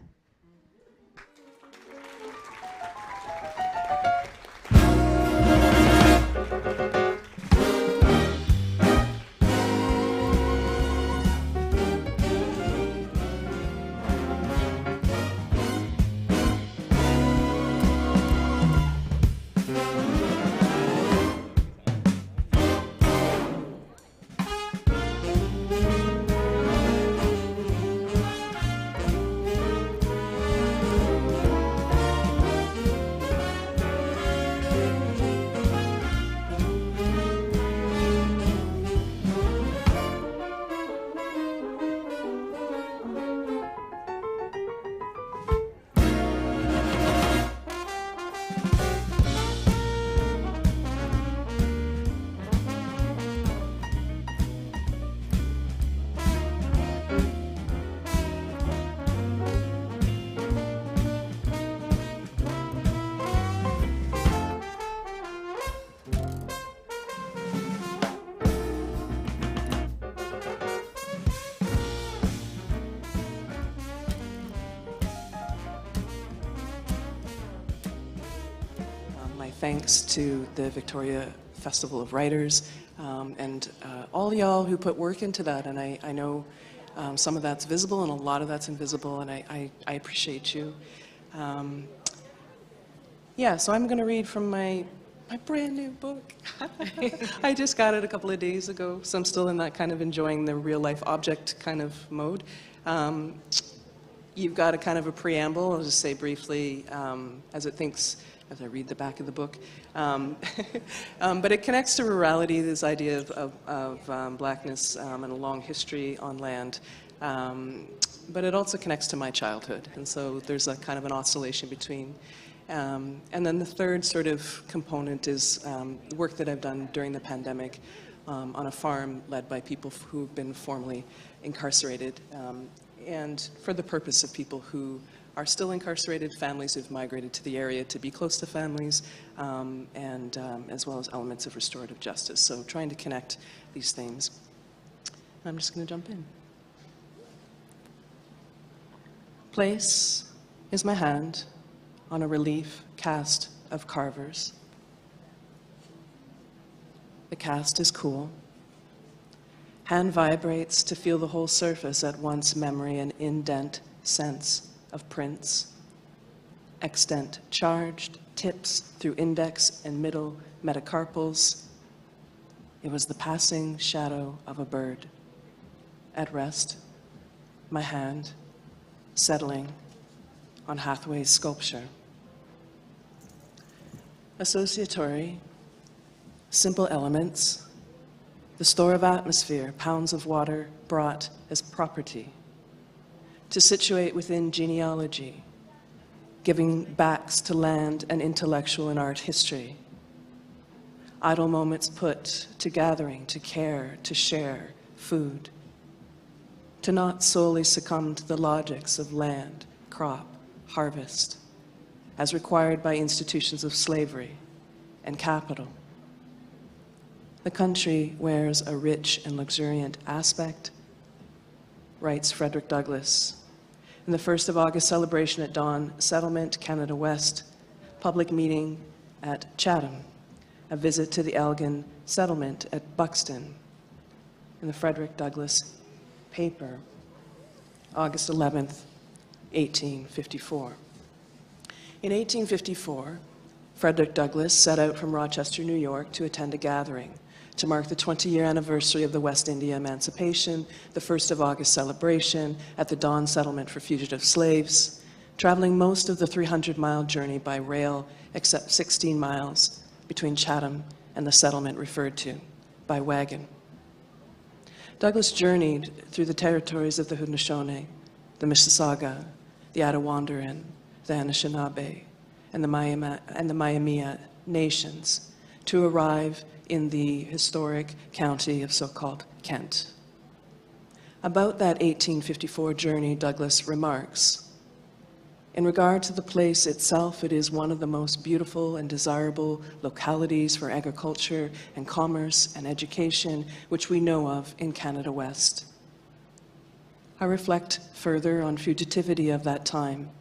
S7: Thanks to the Victoria Festival of Writers and all y'all who put work into that. And I know some of that's visible and a lot of that's invisible, and I appreciate you. Yeah, so I'm going to read from my brand new book. I just got it a couple of days ago, so I'm still in that kind of enjoying the real life object kind of mode. You've got a kind of a preamble. I'll just say briefly as I read the back of the book. But it connects to rurality, this idea of blackness and a long history on land. But it also connects to my childhood. And so there's a kind of an oscillation between. And then the third sort of component is work that I've done during the pandemic on a farm led by people who've been formerly incarcerated. And for the purpose of people who are still incarcerated, families who've migrated to the area to be close to families, and as well as elements of restorative justice. So trying to connect these things. I'm just going to jump in. Place is my hand on a relief cast of carvers. The cast is cool. Hand vibrates to feel the whole surface at once memory and indent sense of prints. Extent charged, tips through index and middle metacarpals. It was the passing shadow of a bird. At rest, my hand settling on Hathaway's sculpture. Associatory, simple elements, the store of atmosphere, pounds of water brought as property. To situate within genealogy, giving backs to land and intellectual and art history. Idle moments put to gathering, to care, to share, food. To not solely succumb to the logics of land, crop, harvest, as required by institutions of slavery and capital. The country wears a rich and luxuriant aspect, writes Frederick Douglass. In the 1st of August celebration at Dawn Settlement, Canada West, public meeting at Chatham, a visit to the Elgin settlement at Buxton, in the Frederick Douglass paper, August 11th, 1854. In 1854, Frederick Douglass set out from Rochester, New York to attend a gathering to mark the 20-year anniversary of the West India Emancipation, the 1st of August celebration at the Dawn Settlement for Fugitive Slaves, traveling most of the 300-mile journey by rail, except 16 miles between Chatham and the settlement referred to by wagon. Douglas journeyed through the territories of the Haudenosaunee, the Mississauga, the Attawandaron, the Anishinaabe, and the Maiamia nations to arrive in the historic county of so-called Kent. About that 1854 journey, Douglas remarks, "In regard to the place itself, it is one of the most beautiful and desirable localities for agriculture and commerce and education which we know of in Canada West. I reflect further on fugitivity of that time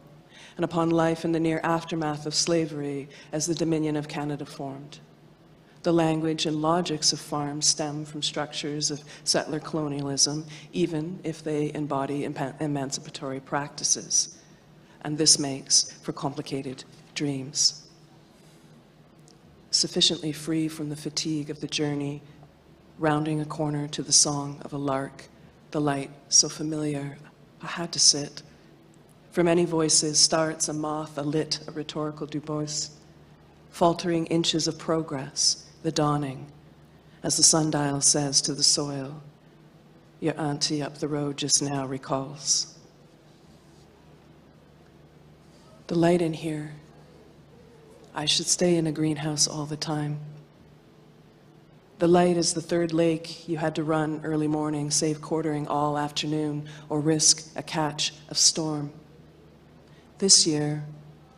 S7: and upon life in the near aftermath of slavery as the Dominion of Canada formed. The language and logics of farms stem from structures of settler colonialism, even if they embody emancipatory practices. And this makes for complicated dreams. Sufficiently free from the fatigue of the journey, rounding a corner to the song of a lark, the light so familiar, I had to sit. For many voices starts a moth, a lit, a rhetorical Dubois, faltering inches of progress, the dawning, as the sundial says to the soil, your auntie up the road just now recalls. The light in here, I should stay in a greenhouse all the time. The light is the third lake you had to run early morning, save quartering all afternoon, or risk a catch of storm. This year,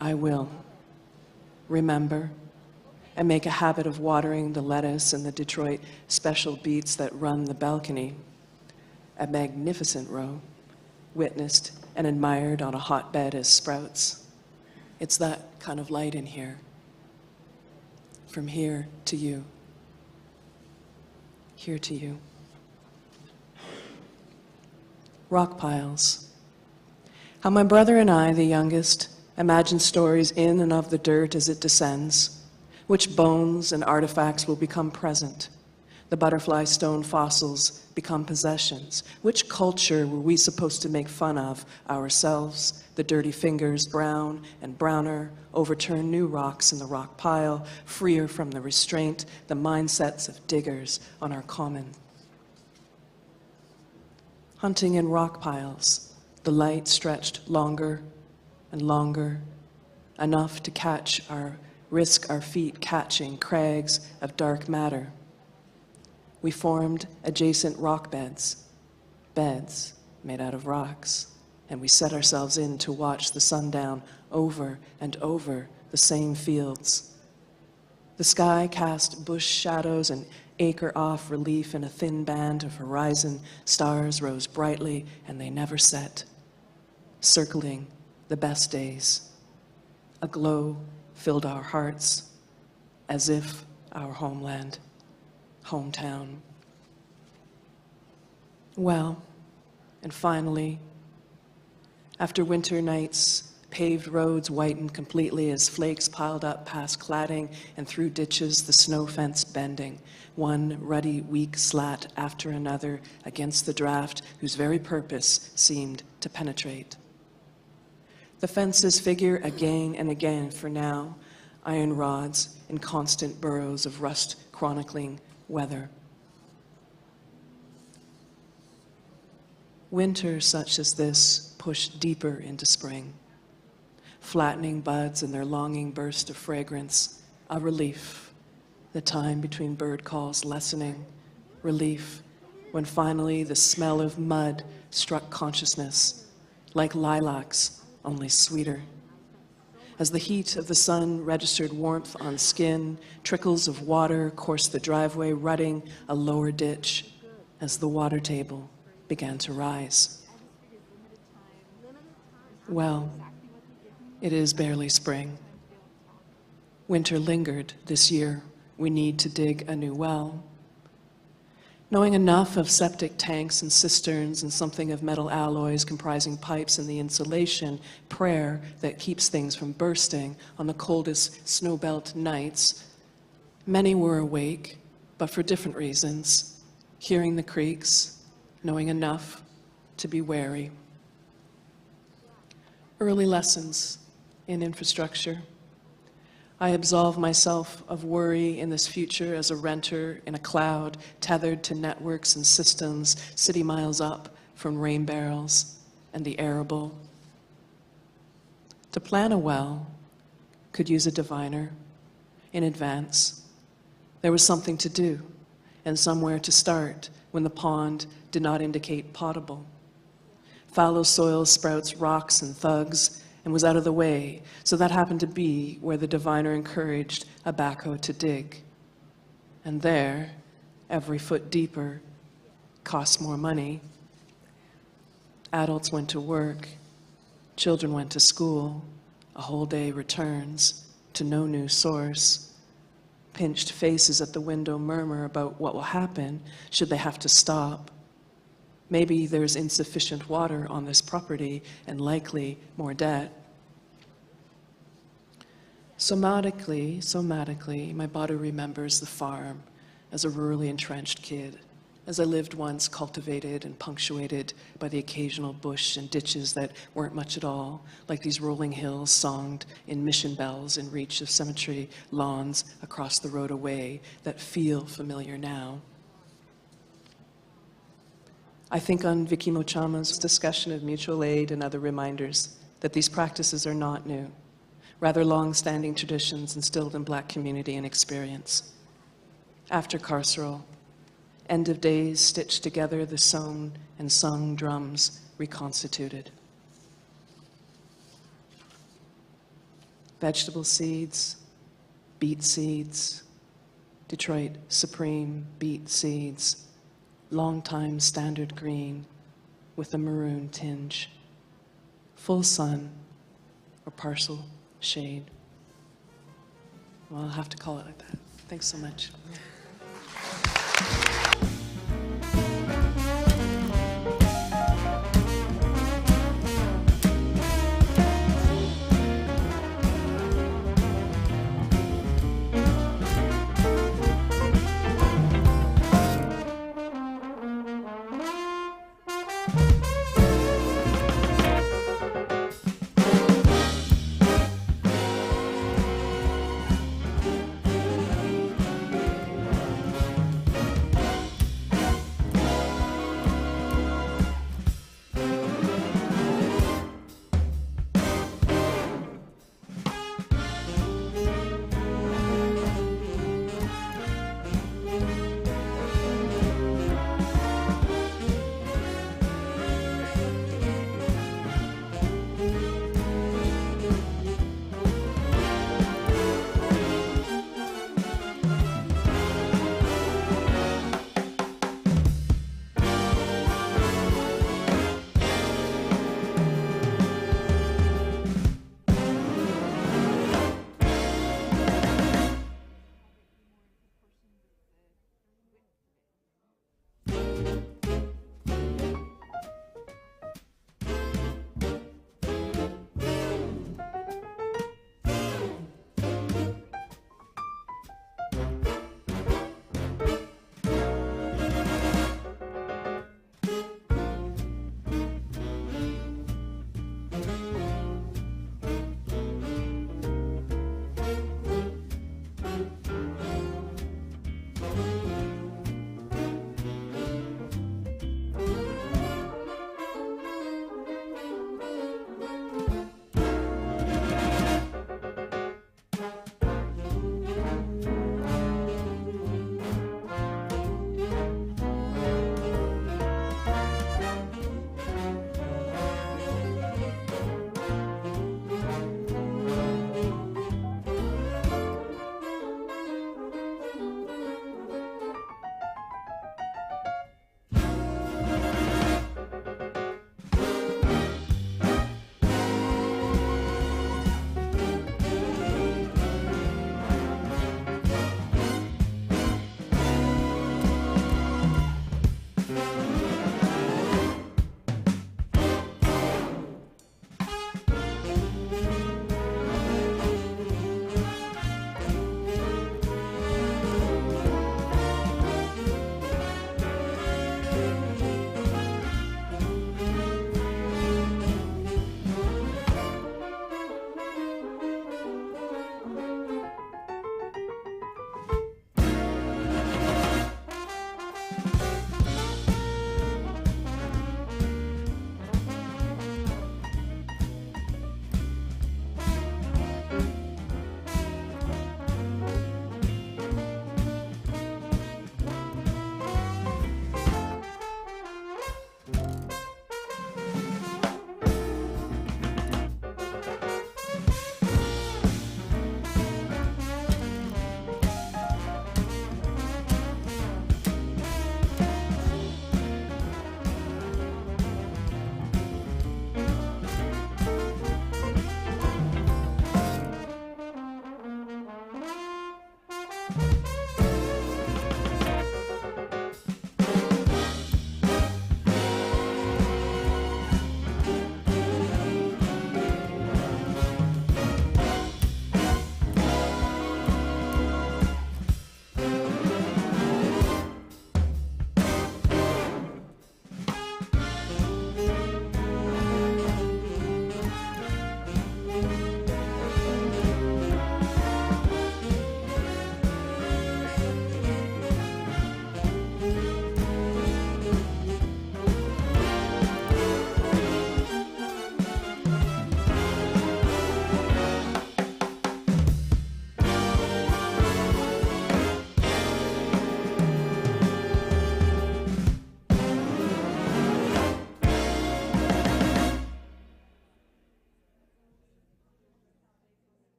S7: I will remember and make a habit of watering the lettuce and the Detroit special beets that run the balcony. A magnificent row, witnessed and admired on a hotbed as sprouts. It's that kind of light in here. From here to you. Here to you. Rock piles. How my brother and I, the youngest, imagine stories in and of the dirt as it descends. Which bones and artifacts will become present? The butterfly stone fossils become possessions. Which culture were we supposed to make fun of ourselves? The dirty fingers, brown and browner, overturn new rocks in the rock pile, freer from the restraint, the mindsets of diggers on our common. Hunting in rock piles, the light stretched longer and longer, enough to risk our feet catching crags of dark matter. We formed adjacent rock beds made out of rocks, and we set ourselves in to watch the sundown over and over the same fields. The sky cast bush shadows and acre-off relief in a thin band of horizon. Stars rose brightly, and they never set, circling the best days. A glow filled our hearts, as if our homeland, hometown. Well, and finally, after winter nights, paved roads whitened completely as flakes piled up past cladding and through ditches, the snow fence bending, one ruddy, weak slat after another against the draft whose very purpose seemed to penetrate. The fences figure again and again for now, iron rods in constant burrows of rust chronicling weather. Winter such as this pushed deeper into spring, flattening buds and their longing burst of fragrance, a relief, the time between bird calls lessening, relief when finally the smell of mud struck consciousness, like lilacs, only sweeter. As the heat of the sun registered warmth on skin, trickles of water coursed the driveway, rutting a lower ditch as the water table began to rise. Well, it is barely spring. Winter lingered this year. We need to dig a new well. Knowing enough of septic tanks and cisterns and something of metal alloys comprising pipes and the insulation, prayer that keeps things from bursting on the coldest snowbelt nights, many were awake, but for different reasons, hearing the creaks, knowing enough to be wary. Early lessons in infrastructure. I absolve myself of worry in this future as a renter in a cloud tethered to networks and systems city miles up from rain barrels and the arable. To plan a well could use a diviner in advance. There was something to do and somewhere to start when the pond did not indicate potable. Fallow soil sprouts rocks and thugs and was out of the way, so that happened to be where the diviner encouraged a backhoe to dig. And there, every foot deeper, costs more money. Adults went to work, children went to school, a whole day returns to no new source. Pinched faces at the window murmur about what will happen should they have to stop. Maybe there's insufficient water on this property and likely more debt. Somatically, my body remembers the farm as a rurally entrenched kid, as I lived once cultivated and punctuated by the occasional bush and ditches that weren't much at all, like these rolling hills songed in mission bells in reach of cemetery lawns across the road away that feel familiar now. I think on Vicky Mochama's discussion of mutual aid and other reminders that these practices are not new, rather long-standing traditions instilled in Black community and experience. After carceral, end of days stitched together, the sewn and sung drums reconstituted. Vegetable seeds, beet seeds, Detroit Supreme beet seeds, long-time standard green with a maroon tinge, full sun or partial shade. Well, I'll have to call it like that. Thanks so much.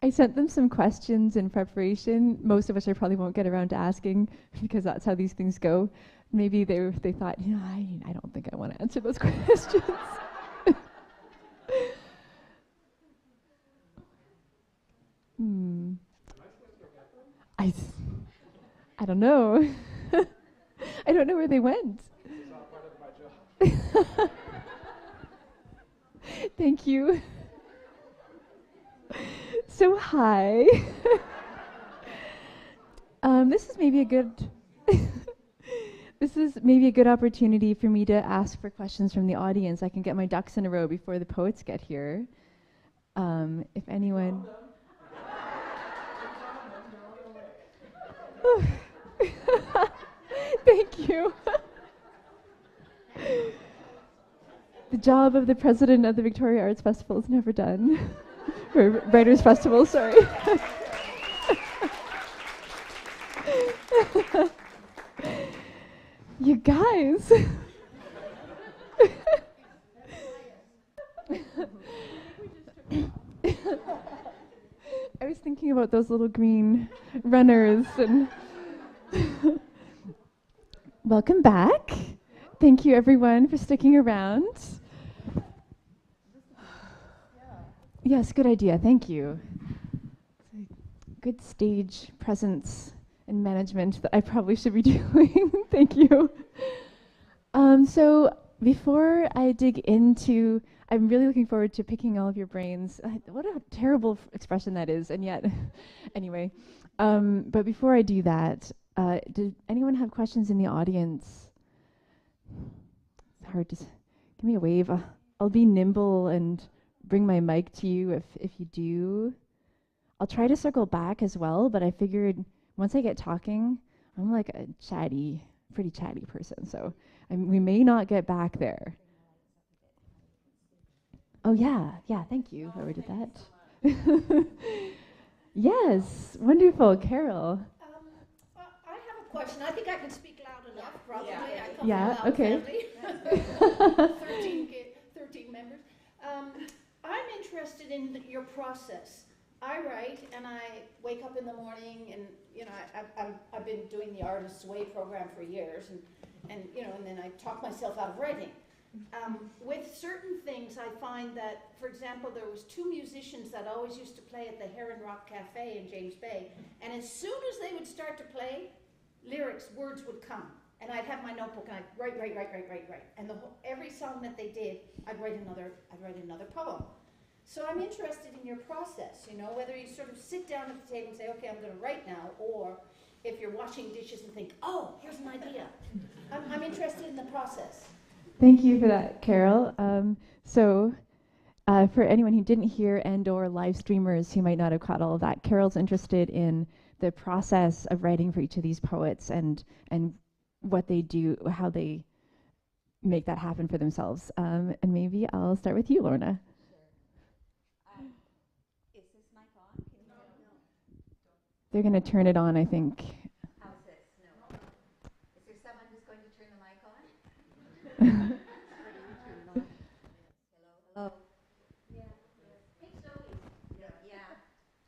S3: I sent them some questions in preparation, most of which I probably won't get around to asking because that's how these things go. Maybe they thought, you know, I don't think I want to answer those questions. I don't know. I don't know where they went. Thank you. So hi. This is maybe a good this is maybe a good opportunity for me to ask for questions from the audience. I can get my ducks in a row before the poets get here. If anyone Thank you. The job of the president of the Victoria Arts Festival is never done. Or Writers' Festival, sorry. You guys. I was thinking about those little green runners and welcome back. Thank you everyone for sticking around. Yes, good idea. Thank you. Good stage presence and management that I probably should be doing. Thank you. So before I dig into, I'm really looking forward to picking all of your brains. What a terrible expression that is, and yet, anyway. But before I do that, did anyone have questions in the audience? It's hard to, give me a wave. I'll be nimble and bring my mic to you if you do. I'll try to circle back as well, but I figured once I get talking, I'm like a chatty pretty chatty person. So we may not get back there. Oh yeah, yeah. Thank you, whoever did that. Yes, wonderful, Carol.
S8: I have a question. I think I can speak loud enough, probably.
S3: Yeah.
S8: I come
S3: Yeah,
S8: from a loud
S3: okay.
S8: family. 13 members. I'm interested in your process. I write, and I wake up in the morning, and I've been doing the Artist's Way program for years, and then I talk myself out of writing. With certain things, I find that, for example, there was two musicians that always used to play at the Heron Rock Cafe in James Bay, and as soon as they would start to play, lyrics, words would come, and I'd have my notebook and I'd write, and every song that they did, I'd write another poem. So I'm interested in your process, whether you sort of sit down at the table and say, okay, I'm going to write now, or if you're washing dishes and think, oh, here's an idea. I'm interested in the process.
S3: Thank you for that, Carol. For anyone who didn't hear and/or live streamers who might not have caught all of that, Carol's interested in the process of writing for each of these poets and what they do, how they make that happen for themselves. And maybe I'll start with you, Lorna.
S6: Sure. Is this mic on? Can you
S3: They're going to turn it on, I think.
S6: How's this? No. Is there someone who's going to turn the mic on? Hello? Yeah. Hey, Zoe. Yeah.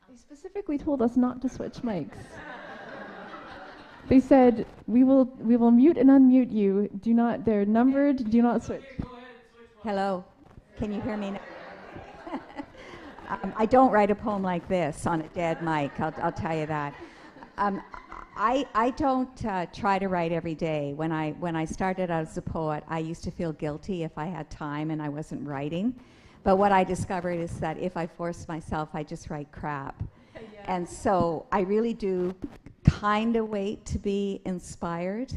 S3: They specifically told us not to switch mics. They said, we will mute and unmute you. They're numbered, do not switch.
S6: Hello. Can you hear me now? I don't write a poem like this on a dead mic, I'll tell you that. I don't try to write every day. When I started out as a poet, I used to feel guilty if I had time and I wasn't writing. But what I discovered is that if I force myself, I just write crap. Yeah. And so I really do kind of wait to be inspired,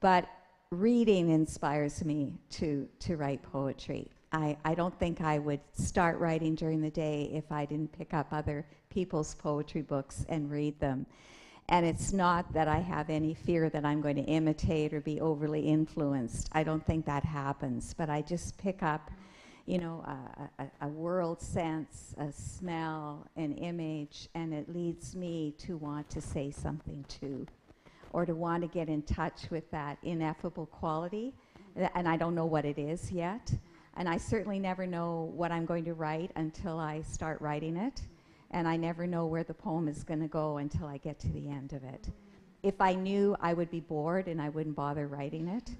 S6: but reading inspires me to write poetry. I don't think I would start writing during the day if I didn't pick up other people's poetry books and read them. And it's not that I have any fear that I'm going to imitate or be overly influenced. I don't think that happens, but I just pick up, a world sense, a smell, an image, and it leads me to want to say something too, or to want to get in touch with that ineffable quality, and I don't know what it is yet, and I certainly never know what I'm going to write until I start writing it, and I never know where the poem is going to go until I get to the end of it. If I knew, I would be bored and I wouldn't bother writing it.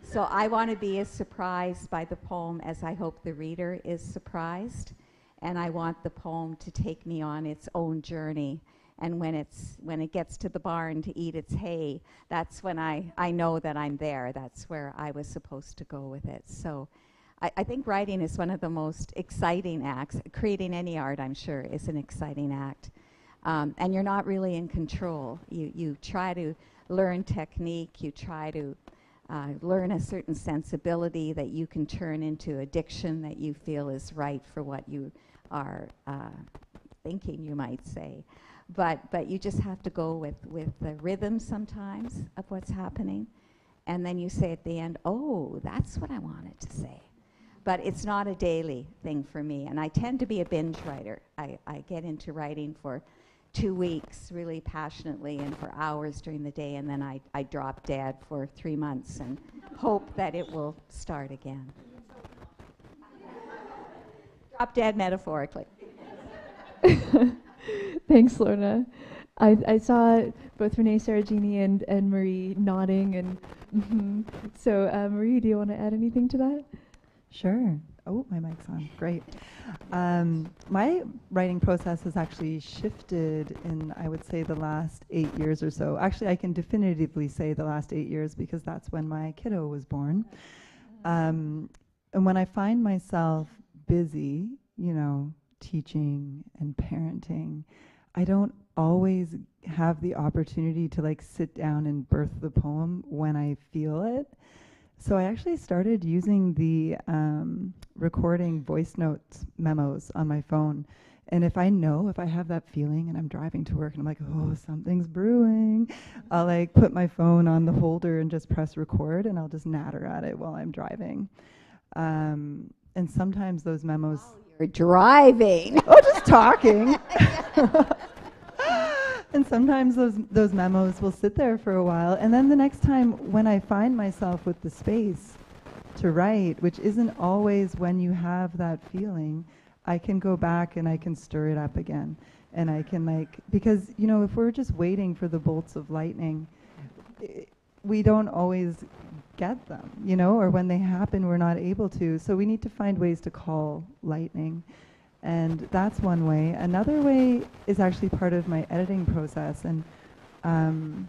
S6: So I want to be as surprised by the poem as I hope the reader is surprised, and I want the poem to take me on its own journey. And when it gets to the barn to eat its hay, that's when I know that I'm there. That's where I was supposed to go with it. So I think writing is one of the most exciting acts. Creating any art, I'm sure, is an exciting act. And you're not really in control. You try to learn technique. You try to learn a certain sensibility that you can turn into a diction that you feel is right for what you are thinking, you might say. But you just have to go with the rhythm sometimes of what's happening. And then you say at the end, oh, that's what I wanted to say. But it's not a daily thing for me. And I tend to be a binge writer. I get into writing for 2 weeks really passionately and for hours during the day, and then I drop dead for 3 months and hope that it will start again. Drop dead metaphorically.
S3: Thanks, Lorna. I saw both Renee Saragini and Marie nodding, and so Marie, do you want to add anything to that?
S4: Sure. Oh, my mic's on. Great. My writing process has actually shifted in, I would say, the last 8 years or so. Actually, I can definitively say the last 8 years because that's when my kiddo was born. And when I find myself busy, teaching and parenting, I don't always have the opportunity to sit down and birth the poem when I feel it. So I actually started using the recording voice notes memos on my phone. And if I have that feeling and I'm driving to work and I'm like, oh, something's brewing, I'll like put my phone on the holder and just press record, and I'll just natter at it while I'm driving. And sometimes those memos.
S6: You're driving.
S4: Oh, just talking. And sometimes those memos will sit there for a while. And then the next time when I find myself with the space to write, which isn't always when you have that feeling, I can go back and I can stir it up again. And I can because, if we're just waiting for the bolts of lightning, we don't always get them, or when they happen, we're not able to. So we need to find ways to call lightning. And that's one way. Another way is actually part of my editing process. And that's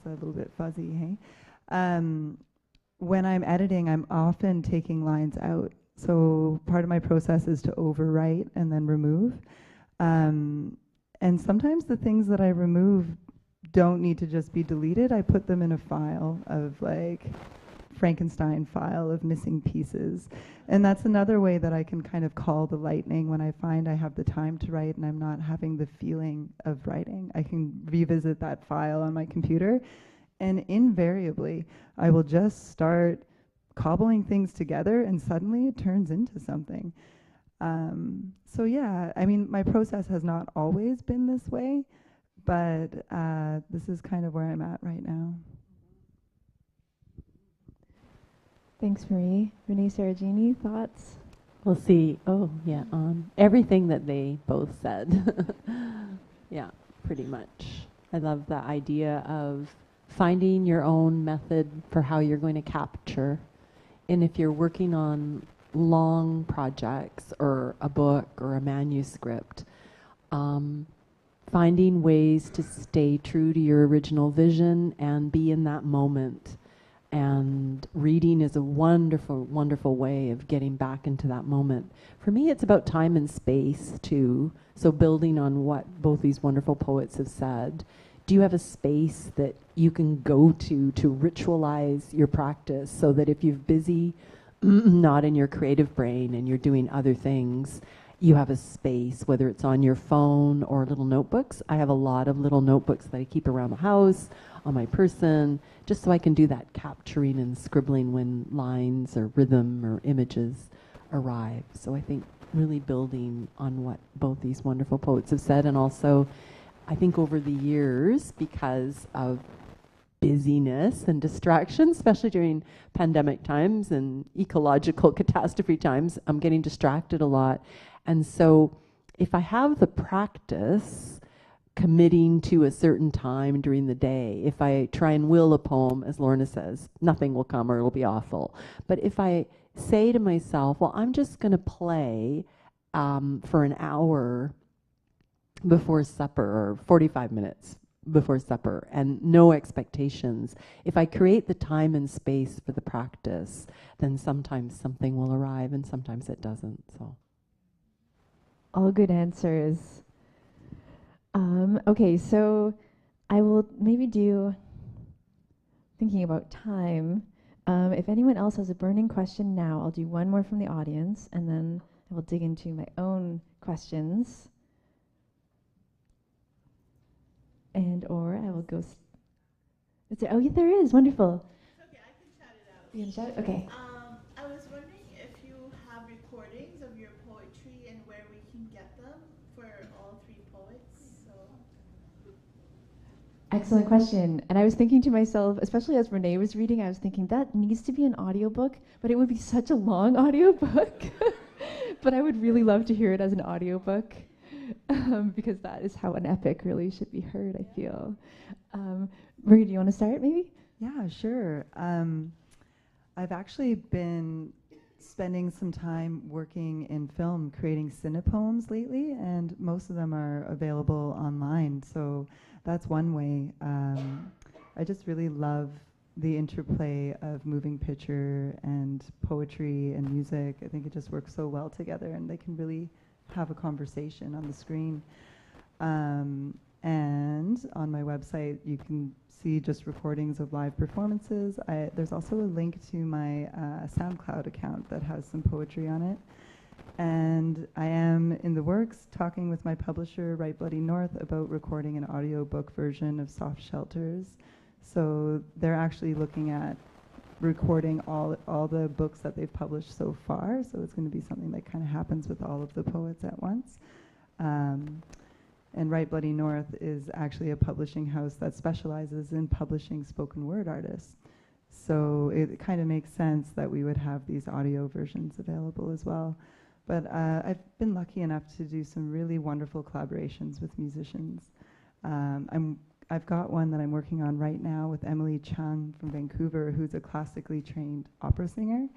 S4: a little bit fuzzy, hey? When I'm editing, I'm often taking lines out. So part of my process is to overwrite and then remove. And sometimes the things that I remove don't need to just be deleted. I put them in a file of Frankenstein file of missing pieces. And that's another way that I can kind of call the lightning when I find I have the time to write and I'm not having the feeling of writing. I can revisit that file on my computer, and invariably I will just start cobbling things together and suddenly it turns into something. So yeah, my process has not always been this way, but this is kind of where I'm at right now.
S3: Thanks, Marie. Renee Saragini, thoughts?
S5: We'll see. Everything that they both said. Yeah, pretty much. I love the idea of finding your own method for how you're going to capture. And if you're working on long projects or a book or a manuscript, finding ways to stay true to your original vision and be in that moment. And reading is a wonderful, wonderful way of getting back into that moment. For me, it's about time and space, too. So building on what both these wonderful poets have said, do you have a space that you can go to ritualize your practice so that if you're busy, not in your creative brain, and you're doing other things, you have a space, whether it's on your phone or little notebooks. I have a lot of little notebooks that I keep around the house, on my person, just so I can do that capturing and scribbling when lines or rhythm or images arrive. So I think really building on what both these wonderful poets have said, and also I think over the years, because of busyness and distraction, especially during pandemic times and ecological catastrophe times, I'm getting distracted a lot. And so if I have the practice committing to a certain time during the day, if I try and will a poem, as Lorna says, nothing will come or it'll be awful. But if I say to myself, well, I'm just going to play for an hour before supper, or 45 minutes before supper, and no expectations. If I create the time and space for the practice, then sometimes something will arrive and sometimes it doesn't. So,
S3: all good answers. Okay, so I will maybe do, thinking about time, if anyone else has a burning question now, I'll do one more from the audience, and then I will dig into my own questions. And or I will go. Is there, oh, yeah, there is. Wonderful.
S9: Okay, I can shout it out.
S3: You can shout? Okay.
S9: I was wondering if you have recordings of your poetry and where we can get them for all three poets. So.
S3: Excellent question. And I was thinking to myself, especially as Renee was reading, I was thinking that needs to be an audiobook, but it would be such a long audiobook. But I would really love to hear it as an audiobook. Because that is how an epic really should be heard, I feel. Marie, do you want to start, maybe?
S4: Yeah, sure. I've actually been spending some time working in film, creating cinepoems lately, and most of them are available online. So that's one way. I just really love the interplay of moving picture and poetry and music. I think it just works so well together, and they can really have a conversation on the screen. And on my website, you can see just recordings of live performances. There's also a link to my SoundCloud account that has some poetry on it. And I am in the works talking with my publisher, Right Bloody North, about recording an audiobook version of Soft Shelters. So they're actually looking at recording all the books that they've published so far. So it's going to be something that kind of happens with all of the poets at once. And Right Bloody North is actually a publishing house that specializes in publishing spoken word artists. So it kind of makes sense that we would have these audio versions available as well. But I've been lucky enough to do some really wonderful collaborations with musicians. I've got one that I'm working on right now with Emily Chung from Vancouver, who's a classically trained opera singer.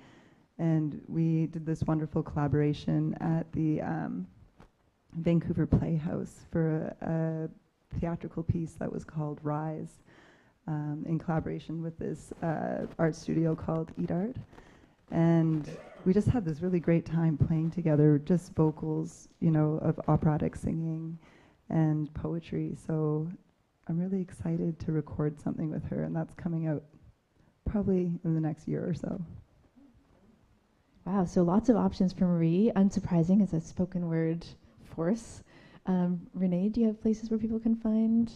S4: And we did this wonderful collaboration at the Vancouver Playhouse for a theatrical piece that was called Rise, in collaboration with this art studio called Eat Art. And we just had this really great time playing together, just vocals, you know, of operatic singing and poetry. So I'm really excited to record something with her, and that's coming out probably in the next year or so.
S3: Wow, so lots of options for Marie. Unsurprising as a spoken word force. Renee, do you have places where people can find?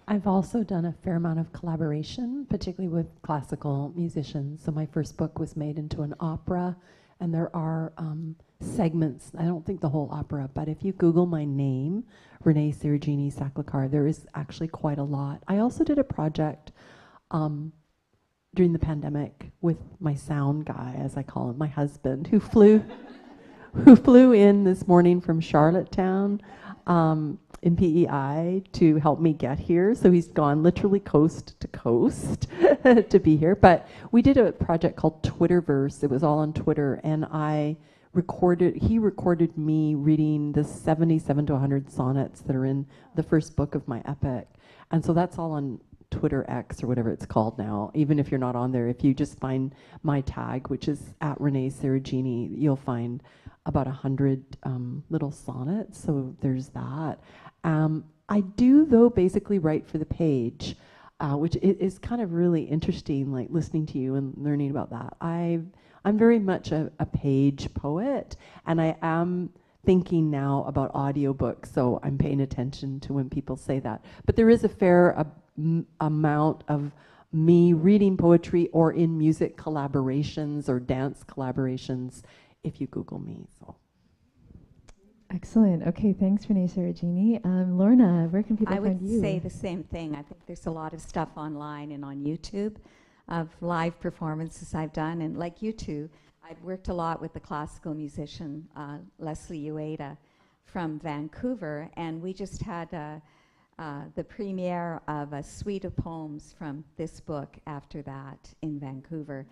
S5: I've also done a fair amount of collaboration, particularly with classical musicians. So my first book was made into an opera, and there are segments, I don't think the whole opera, but if you Google my name, Renee Sergini Saklakar, there is actually quite a lot. I also did a project during the pandemic with my sound guy, as I call him, my husband, who flew in this morning from Charlottetown in PEI to help me get here. So he's gone literally coast to coast to be here. But we did a project called Twitterverse. It was all on Twitter, and he recorded me reading the 77 to 100 sonnets that are in the first book of my epic. And so that's all on Twitter X or whatever it's called now. Even if you're not on there, if you just find my tag, which is at Renee Sergini, you'll find about 100 little sonnets. So there's that. I do, though, basically write for the page, which is kind of really interesting, like listening to you and learning about that. I'm very much a page poet, and I am thinking now about audiobooks, so I'm paying attention to when people say that. But there is a fair amount of me reading poetry or in music collaborations or dance collaborations if you Google me. So.
S3: Excellent. Okay, thanks, Renee Sergini. Lorna, where can people find you?
S6: I would say the same thing. I think there's a lot of stuff online and on YouTube of live performances I've done. And like you two, I've worked a lot with the classical musician, Leslie Ueda from Vancouver. And we just had the premiere of a suite of poems from this book after that in Vancouver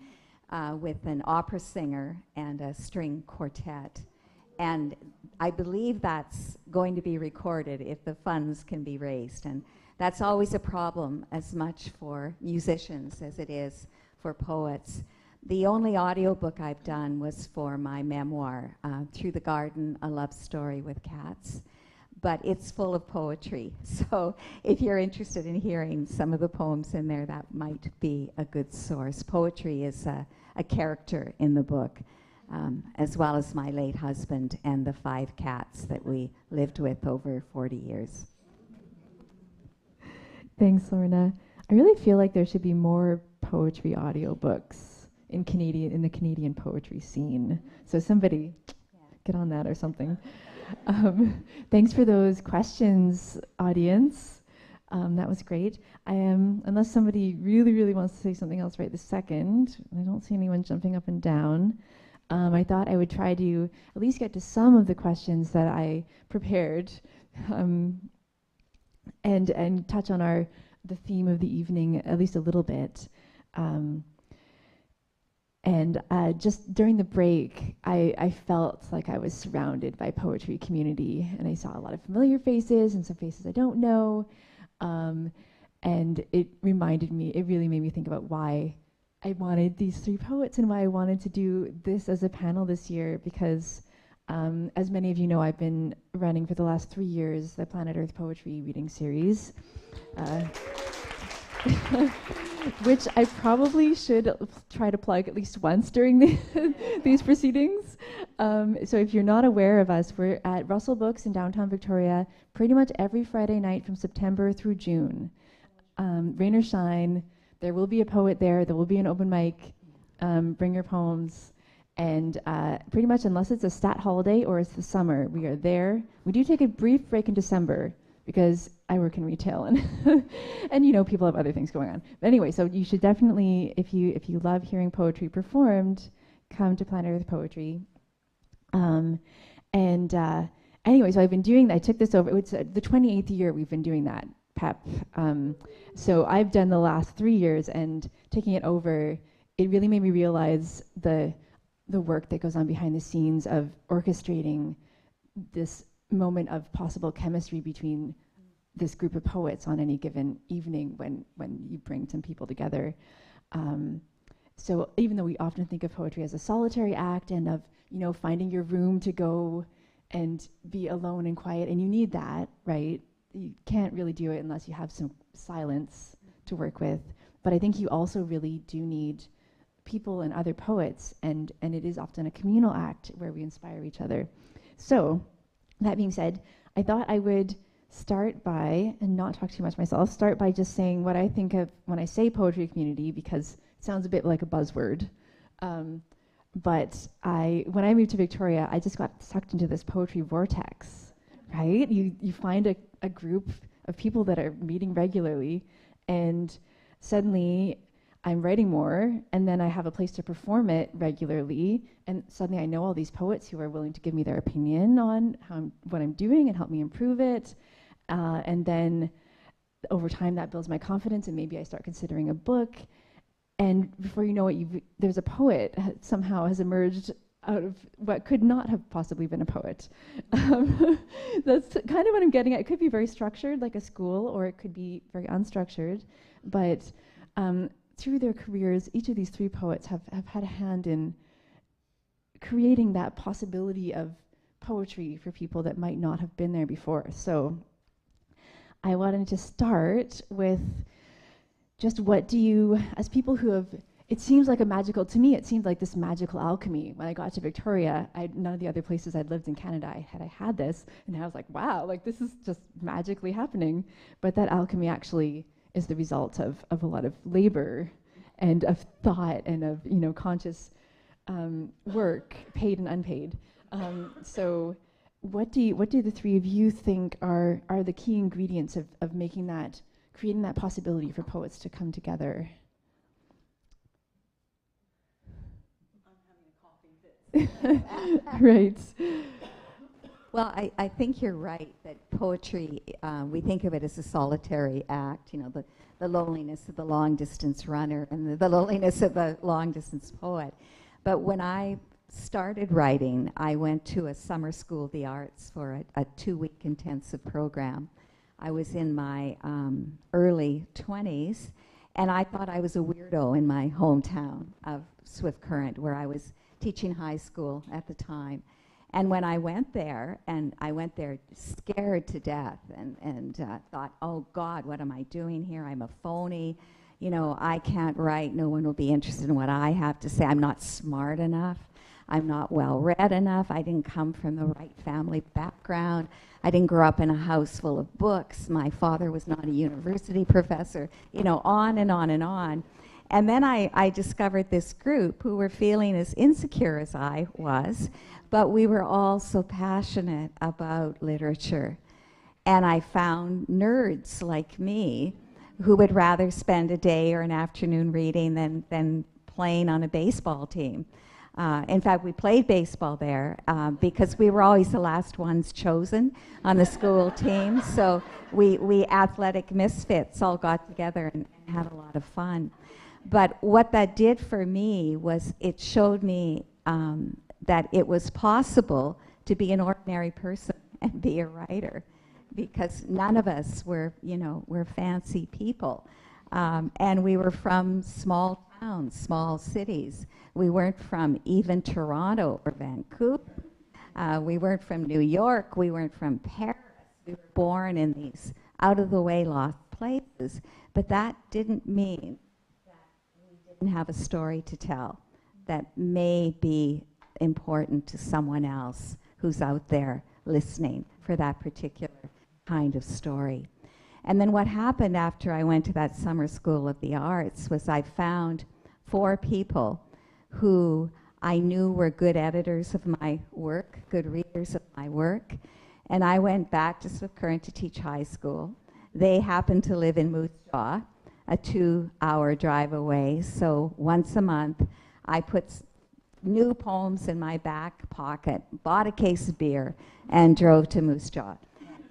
S6: with an opera singer and a string quartet. And I believe that's going to be recorded if the funds can be raised. And that's always a problem as much for musicians as it is for poets. The only audiobook I've done was for my memoir, Through the Garden, A Love Story with Cats. But it's full of poetry. So if you're interested in hearing some of the poems in there, that might be a good source. Poetry is a character in the book. As well as my late husband and the 5 cats that we lived with over 40 years.
S3: Thanks, Lorna. I really feel like there should be more poetry audiobooks in the Canadian poetry scene. So somebody get on that or something. Thanks for those questions, audience. That was great. Unless somebody really, really wants to say something else right this second, I don't see anyone jumping up and down. I thought I would try to at least get to some of the questions that I prepared, and touch on the theme of the evening at least a little bit. Just during the break, I felt like I was surrounded by poetry community, and I saw a lot of familiar faces and some faces I don't know, and it really made me think about why I wanted these 3 poets and why I wanted to do this as a panel this year, because as many of you know, I've been running for the last 3 years the Planet Earth Poetry Reading Series. which I probably should try to plug at least once during these proceedings. So if you're not aware of us, we're at Russell Books in downtown Victoria pretty much every Friday night from September through June. Rain or shine, there will be a poet there, there will be an open mic, bring your poems. And pretty much unless it's a stat holiday or it's the summer, we are there. We do take a brief break in December because I work in retail and and you know people have other things going on. But anyway, so you should definitely, if you love hearing poetry performed, come to Planet Earth Poetry. Anyway, so I've been doing that. I took this over. It's the 28th year we've been doing that PEP. So I've done the last 3 years, and taking it over, it really made me realize the work that goes on behind the scenes of orchestrating this moment of possible chemistry between this group of poets on any given evening when you bring some people together. So even though we often think of poetry as a solitary act and of, you know, finding your room to go and be alone and quiet, and you need that, right? You can't really do it unless you have some silence to work with. But I think you also really do need people and other poets, and it is often a communal act where we inspire each other. So that being said, I thought I would start by, and not talk too much myself, start by just saying what I think of when I say poetry community, because it sounds a bit like a buzzword. But when I moved to Victoria, I just got sucked into this poetry vortex, right? You find a group of people that are meeting regularly, and suddenly I'm writing more, and then I have a place to perform it regularly, and suddenly I know all these poets who are willing to give me their opinion on what I'm doing and help me improve it. And then over time that builds my confidence, and maybe I start considering a book. And before you know it, there's a poet somehow has emerged out of what could not have possibly been a poet. That's kind of what I'm getting at. It could be very structured, like a school, or it could be very unstructured. But through their careers, each of these three poets have had a hand in creating that possibility of poetry for people that might not have been there before. So I wanted to start with just what do you, as people who have, it seems like to me it seemed like this magical alchemy. When I got to Victoria, none of the other places I'd lived in Canada I had this, and I was like, wow, like this is just magically happening. But that alchemy actually is the result of a lot of labor and of thought and of, you know, conscious work, paid and unpaid. So what do the three of you think are the key ingredients of creating that possibility for poets to come together? I'm having a coughing fit. Right.
S6: Well, I think you're right that poetry, we think of it as a solitary act, you know, the loneliness of the long-distance runner and the loneliness of the long-distance poet. But when I started writing, I went to a summer school of the arts for a 2-week intensive program. I was in my early 20s, and I thought I was a weirdo in my hometown of Swift Current, where I was teaching high school at the time. And when I went there, scared to death and thought, oh God, what am I doing here? I'm a phony. You know, I can't write. No one will be interested in what I have to say. I'm not smart enough. I'm not well read enough. I didn't come from the right family background. I didn't grow up in a house full of books. My father was not a university professor, you know, on and on and on. And then I discovered this group who were feeling as insecure as I was, but we were all so passionate about literature. And I found nerds like me who would rather spend a day or an afternoon reading than playing on a baseball team. In fact, we played baseball there because we were always the last ones chosen on the school team. So we athletic misfits all got together and had a lot of fun. But what that did for me was it showed me that it was possible to be an ordinary person and be a writer, because none of us were fancy people. And we were from small towns, small cities. We weren't from even Toronto or Vancouver. We weren't from New York. We weren't from Paris. We were born in these out-of-the-way lost places. But that didn't mean and have a story to tell that may be important to someone else who's out there listening for that particular kind of story. And then what happened after I went to that summer school of the arts was I found 4 people who I knew were good editors of my work, good readers of my work. And I went back to Swift Current to teach high school. They happened to live in Moose Jaw, a 2-hour drive away. So once a month, I put new poems in my back pocket, bought a case of beer, and drove to Moose Jaw.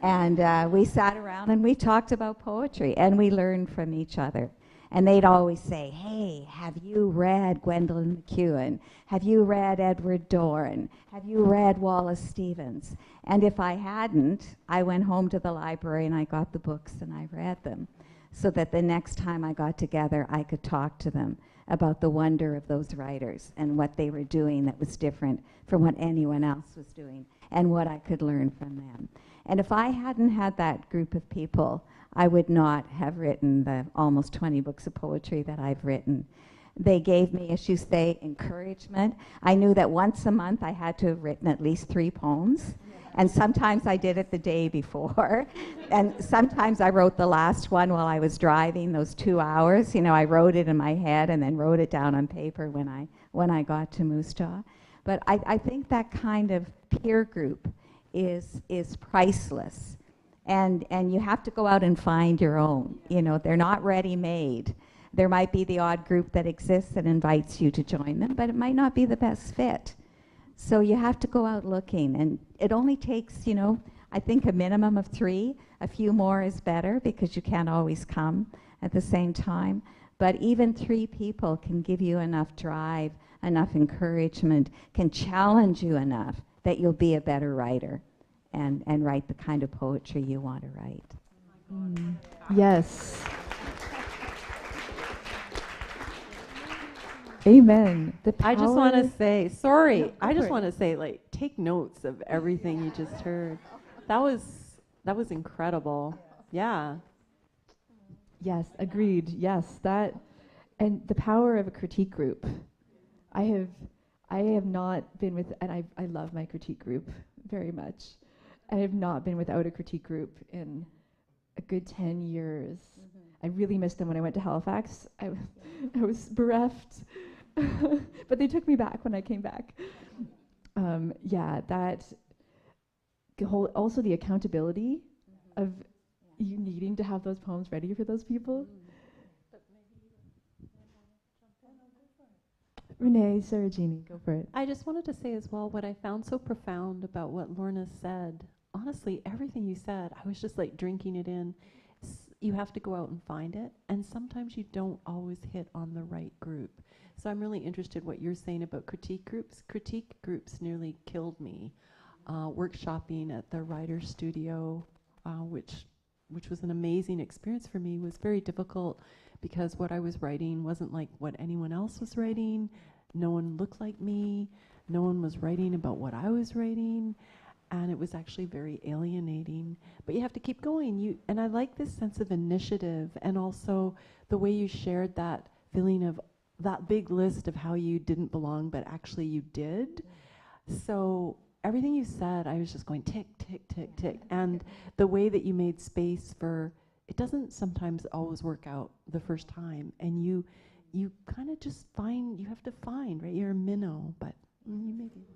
S6: And we sat around and we talked about poetry, and we learned from each other. And they'd always say, hey, have you read Gwendolyn McEwen? Have you read Edward Dorn? Have you read Wallace Stevens? And if I hadn't, I went home to the library and I got the books and I read them, so that the next time I got together, I could talk to them about the wonder of those writers and what they were doing that was different from what anyone else was doing, and what I could learn from them. And if I hadn't had that group of people, I would not have written the almost 20 books of poetry that I've written. They gave me, as you say, encouragement. I knew that once a month I had to have written at least 3 poems. And sometimes I did it the day before. And sometimes I wrote the last one while I was driving, those 2 hours. You know, I wrote it in my head and then wrote it down on paper when I got to Moose Jaw. But I think that kind of peer group is priceless. And you have to go out and find your own. You know, they're not ready-made. There might be the odd group that exists that invites you to join them, but it might not be the best fit. So you have to go out looking, and it only takes, you know, I think a minimum of 3. A few more is better because you can't always come at the same time. But even 3 people can give you enough drive, enough encouragement, can challenge you enough that you'll be a better writer and write the kind of poetry you want to write.
S3: Yes. Amen.
S5: I just want to say, sorry,
S3: No,
S5: I just
S3: go for
S5: want to say, like, take notes of everything you just heard. That was incredible. Yeah.
S3: Yes, agreed. Yes, that, and the power of a critique group. I have not been with, and I love my critique group very much. I have not been without a critique group in a good 10 years. I really missed them when I went to Halifax. I was bereft, but they took me back when I came back. Yeah, that whole, also the accountability of you needing to have those poems ready for those people. Renee, Sarajini, go for it.
S5: I just wanted to say as well, what I found so profound about what Lorna said, honestly, everything you said, I was just like drinking it in. You have to go out and find it, and sometimes you don't always hit on the right group. So I'm really interested what you're saying about critique groups. Critique groups nearly killed me. Workshopping at the writer's studio, which was an amazing experience for me, was very difficult because what I was writing wasn't like what anyone else was writing. No one looked like me. No one was writing about what I was writing. And it was actually very alienating. But you have to keep going. And I like this sense of initiative, and also the way you shared that feeling of that big list of how you didn't belong, but actually you did. So everything you said, I was just going tick, tick, tick, tick. And the way that you made space for, it doesn't sometimes always work out the first time. And you kind of just find, you have to find, right? You're a minnow, but you maybe.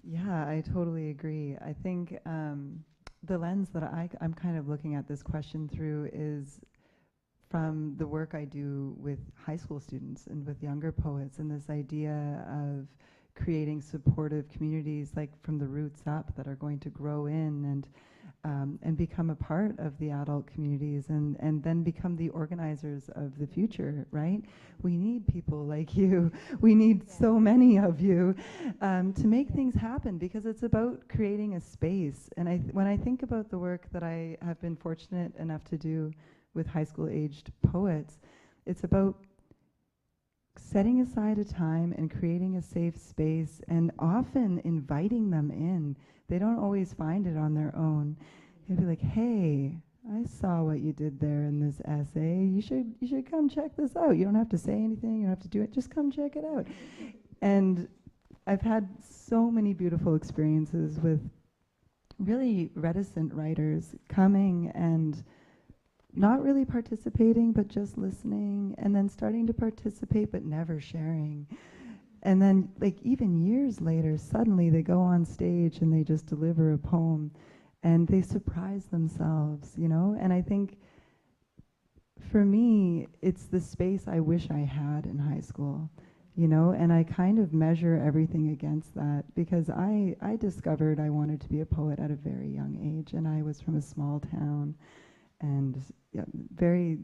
S4: Yeah, I totally agree. I think the lens that I'm kind of looking at this question through is from the work I do with high school students and with younger poets, and this idea of creating supportive communities, like from the roots up, that are going to grow in and become a part of the adult communities, and then become the organizers of the future, right? We need people like you. We need so many of you to make things happen, because it's about creating a space. And when I think about the work that I have been fortunate enough to do with high school aged poets, it's about setting aside a time and creating a safe space, and often inviting them in. They don't always find it on their own. You'd be like, hey, I saw what you did there in this essay. You should come check this out. You don't have to say anything. You don't have to do it. Just come check it out. And I've had so many beautiful experiences with really reticent writers coming and not really participating, but just listening, and then starting to participate, but never sharing. And then, like, even years later, suddenly they go on stage and they just deliver a poem, and they surprise themselves, you know? And I think, for me, it's the space I wish I had in high school, you know? And I kind of measure everything against that, because I discovered I wanted to be a poet at a very young age, and I was from a small town. And yeah, very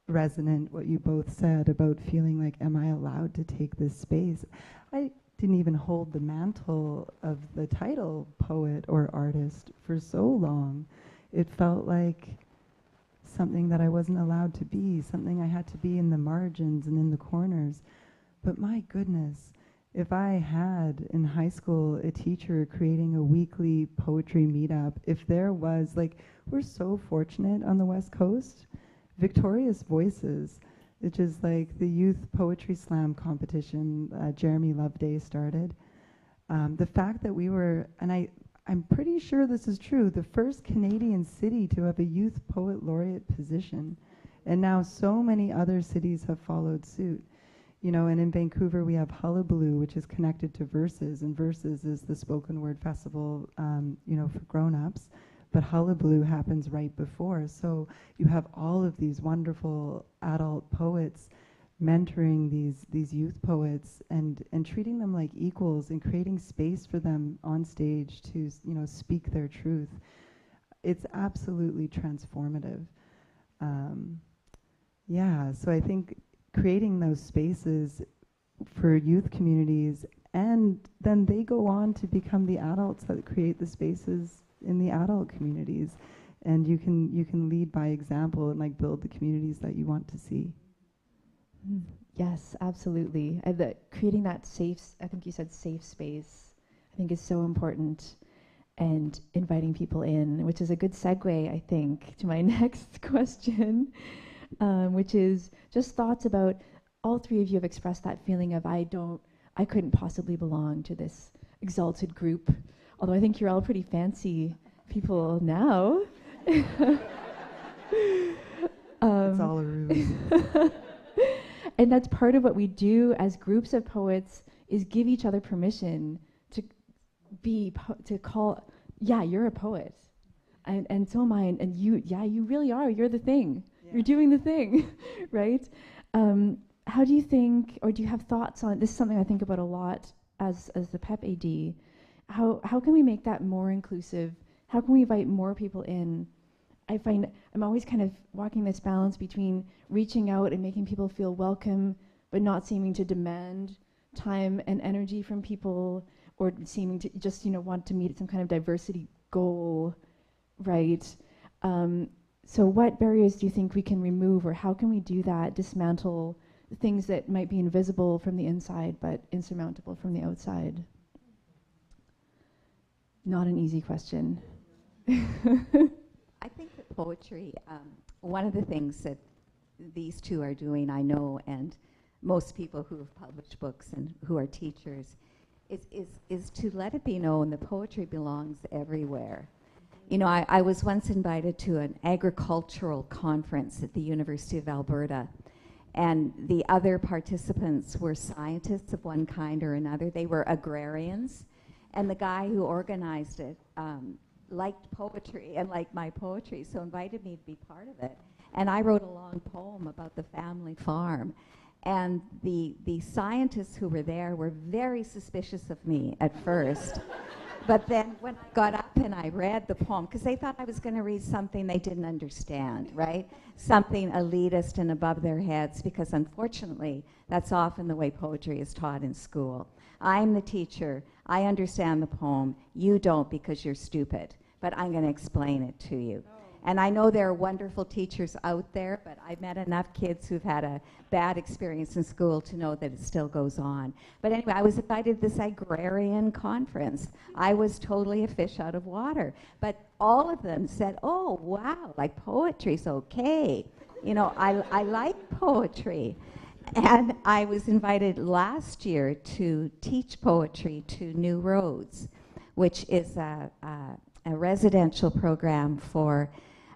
S4: resonant what you both said about feeling like, am I allowed to take this space? I didn't even hold the mantle of the title poet or artist for so long. It felt like something that I wasn't allowed to be, something I had to be in the margins and in the corners. But my goodness, if I had in high school a teacher creating a weekly poetry meetup, if there was, like, we're so fortunate on the West Coast, Victorious Voices, which is like the youth poetry slam competition Jeremy Loveday started. The fact that we were, and I'm pretty sure this is true, the first Canadian city to have a youth poet laureate position. And now so many other cities have followed suit. You know, and in Vancouver we have Hullabaloo, which is connected to Verses, and Verses is the spoken word festival, you know, for grown-ups. But Hullabaloo happens right before. So you have all of these wonderful adult poets mentoring these youth poets and treating them like equals and creating space for them on stage to, you know, speak their truth. It's absolutely transformative. Yeah, so I think creating those spaces for youth communities, and then they go on to become the adults that create the spaces in the adult communities, and you can lead by example and, like, build the communities that you want to see.
S3: Yes, absolutely. Creating that safe, I think you said safe space, I think is so important, and inviting people in, which is a good segue, I think, to my next question, which is just thoughts about, all three of you have expressed that feeling of, I couldn't possibly belong to this exalted group. Although I think you're all pretty fancy people now.
S4: It's all a ruse.
S3: And that's part of what we do as groups of poets, is give each other permission to call, yeah, you're a poet. And so am I, and you really are, you're the thing. Yeah. You're doing the thing, right? How do you think, or do you have thoughts on, this is something I think about a lot as the PEP AD, how can we make that more inclusive? How can we invite more people in? I find I'm always kind of walking this balance between reaching out and making people feel welcome, but not seeming to demand time and energy from people, or seeming to just, you know, want to meet some kind of diversity goal, right? So what barriers do you think we can remove, or how can we do that, dismantle things that might be invisible from the inside but insurmountable from the outside? Not an easy question.
S6: I think that poetry, one of the things that these two are doing, I know, and most people who have published books and who are teachers, is to let it be known that poetry belongs everywhere. You know, I was once invited to an agricultural conference at the University of Alberta, and the other participants were scientists of one kind or another. They were agrarians, and the guy who organized it liked poetry and liked my poetry, so invited me to be part of it. And I wrote a long poem about the family farm. And the scientists who were there were very suspicious of me at first. But then when I got up and I read the poem, because they thought I was going to read something they didn't understand, right? Something elitist and above their heads, because unfortunately, that's often the way poetry is taught in school. I'm the teacher. I understand the poem. You don't because you're stupid. But I'm going to explain it to you. And I know there are wonderful teachers out there, but I've met enough kids who've had a bad experience in school to know that it still goes on. But anyway, I was invited to this agrarian conference. I was totally a fish out of water. But all of them said, oh, wow, like poetry's okay. You know, I like poetry. And I was invited last year to teach poetry to New Roads, which is a residential program for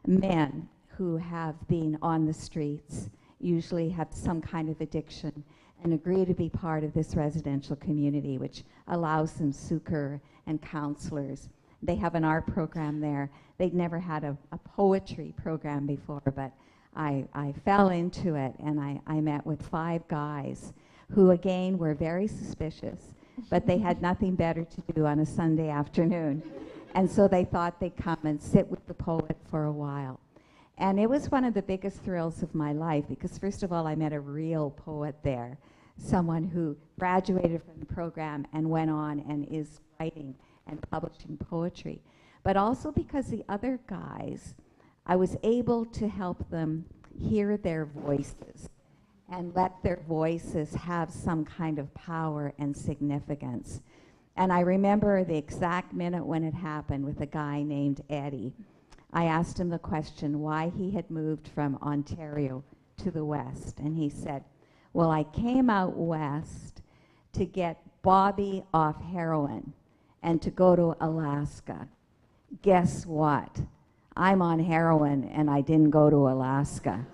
S6: men who have been on the streets, usually have some kind of addiction, and agree to be part of this residential community, which allows them succour and counselors. They have an art program there. They'd never had a poetry program before, but I fell into it, and I met with 5 guys who, again, were very suspicious, but they had nothing better to do on a Sunday afternoon. And so they thought they'd come and sit with the poet for a while. And it was one of the biggest thrills of my life, because first of all, I met a real poet there, someone who graduated from the program and went on and is writing and publishing poetry. But also because the other guys, I was able to help them hear their voices and let their voices have some kind of power and significance. And I remember the exact minute when it happened with a guy named Eddie. I asked him the question why he had moved from Ontario to the West. And he said, well, I came out West to get Bobby off heroin and to go to Alaska. Guess what? I'm on heroin and I didn't go to Alaska.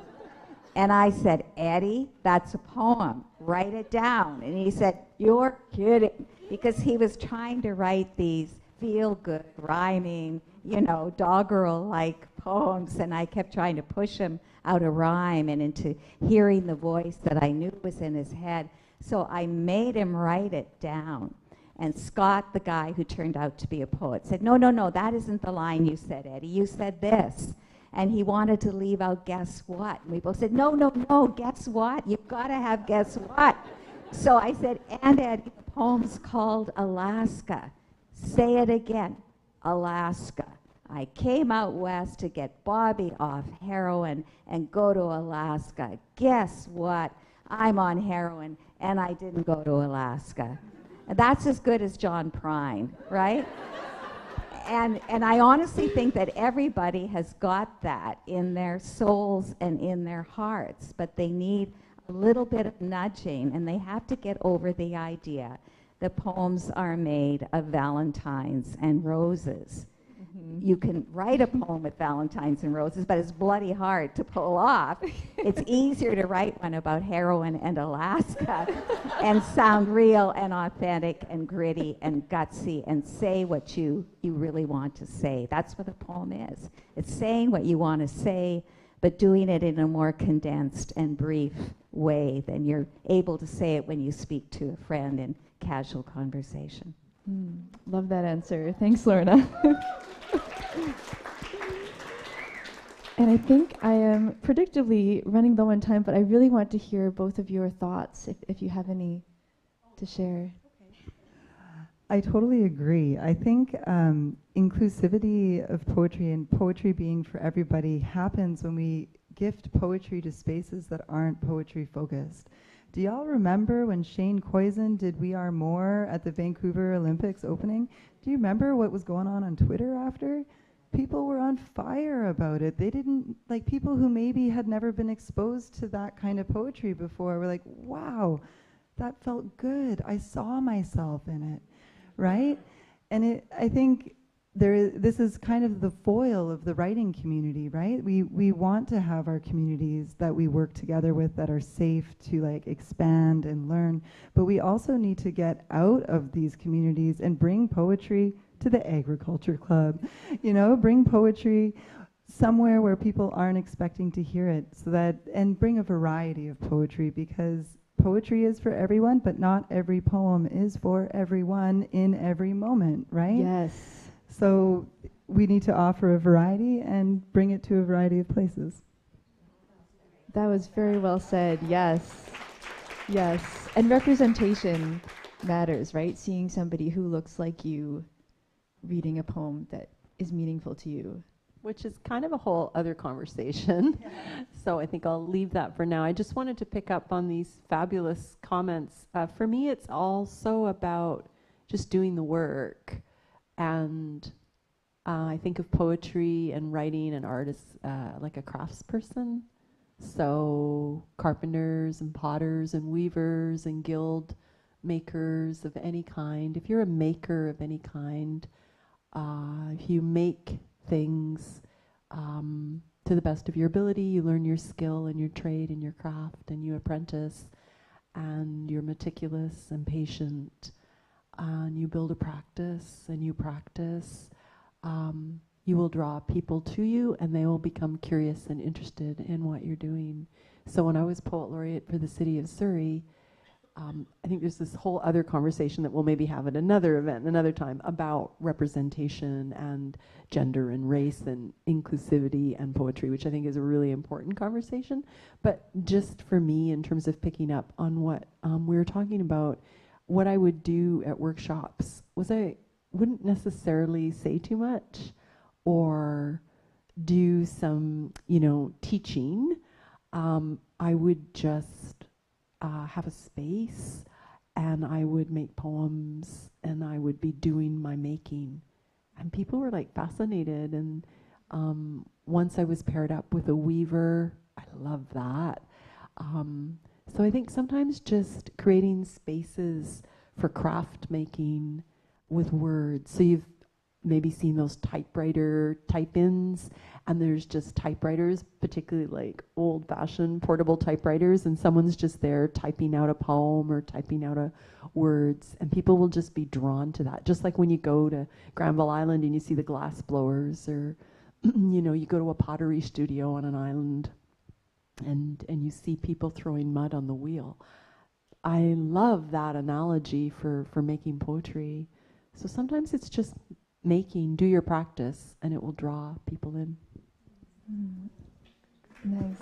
S6: And I said, Eddie, that's a poem. Write it down. And he said, you're kidding. Because he was trying to write these feel-good, rhyming, you know, doggerel-like poems. And I kept trying to push him out of rhyme and into hearing the voice that I knew was in his head. So I made him write it down. And Scott, the guy who turned out to be a poet, said, no, no, no, that isn't the line you said, Eddie. You said this. And he wanted to leave out guess what. And we both said, no, no, no, guess what? You've got to have guess what. So I said, and Eddie, the poem's called Alaska. Say it again, Alaska. I came out west to get Bobby off heroin and go to Alaska. Guess what? I'm on heroin and I didn't go to Alaska. And that's as good as John Prine, right? And I honestly think that everybody has got that in their souls and in their hearts, but they need a little bit of nudging, and they have to get over the idea that poems are made of valentines and roses. Mm-hmm. You can write a poem with valentines and roses, but it's bloody hard to pull off. It's easier to write one about heroin and Alaska and sound real and authentic and gritty and gutsy and say what you really want to say. That's what a poem is. It's saying what you want to say, but doing it in a more condensed and brief way than you're able to say it when you speak to a friend in casual conversation.
S3: Love that answer. Thanks, Lorna. And I think I am predictably running low on time, but I really want to hear both of your thoughts, if you have any to share.
S4: I totally agree. I think inclusivity of poetry and poetry being for everybody happens when we gift poetry to spaces that aren't poetry focused. Do y'all remember when Shane Koizen did We Are More at the Vancouver Olympics opening? Do you remember what was going on Twitter after? People were on fire about it. They didn't, like, people who maybe had never been exposed to that kind of poetry before were like, wow, that felt good. I saw myself in it, right? And I think this is kind of the foil of the writing community, right? We want to have our communities that we work together with that are safe to like expand and learn, but we also need to get out of these communities and bring poetry to the agriculture club, you know, bring poetry somewhere where people aren't expecting to hear it, so that, and bring a variety of poetry, because poetry is for everyone, but not every poem is for everyone in every moment, right?
S3: Yes.
S4: So we need to offer a variety and bring it to a variety of places.
S3: That was very well said. Yes. Yes. And representation matters, right? Seeing somebody who looks like you reading a poem that is meaningful to you
S5: which is kind of a whole other conversation. So I think I'll leave that for now. I just wanted to pick up on these fabulous comments. For me, it's also about just doing the work. And I think of poetry and writing and art as like a craftsperson. So carpenters and potters and weavers and guild makers of any kind. If you're a maker of any kind, if you make things to the best of your ability, you learn your skill and your trade and your craft, and you apprentice, and you're meticulous and patient, and you build a practice and you practice, you will draw people to you, and they will become curious and interested in what you're doing. So when I was Poet Laureate for the City of Surrey, I think there's this whole other conversation that we'll maybe have at another event, another time, about representation and gender and race and inclusivity and poetry, which I think is a really important conversation. But just for me, in terms of picking up on what we were talking about, what I would do at workshops was I wouldn't necessarily say too much or do some, teaching. I would just have a space, and I would make poems, and I would be doing my making. And people were like fascinated. And once I was paired up with a weaver, I love that. So I think sometimes just creating spaces for craft making with words. So you've maybe seen those typewriter type-ins, and there's just typewriters, particularly like old-fashioned portable typewriters, and someone's just there typing out a poem or typing out words, and people will just be drawn to that. Just like when you go to Granville Island and you see the glass blowers, or you go to a pottery studio on an island and you see people throwing mud on the wheel. I love that analogy for making poetry. So sometimes it's just do your practice, and it will draw people in.
S3: Nice.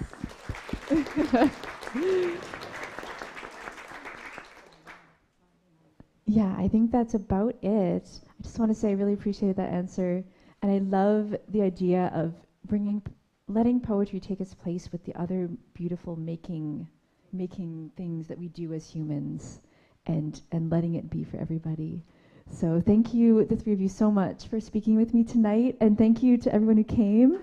S3: Yeah, I think that's about it. I just want to say I really appreciated that answer, and I love the idea of letting poetry take its place with the other beautiful making things that we do as humans, and letting it be for everybody. So thank you, the three of you, so much for speaking with me tonight, and thank you to everyone who came.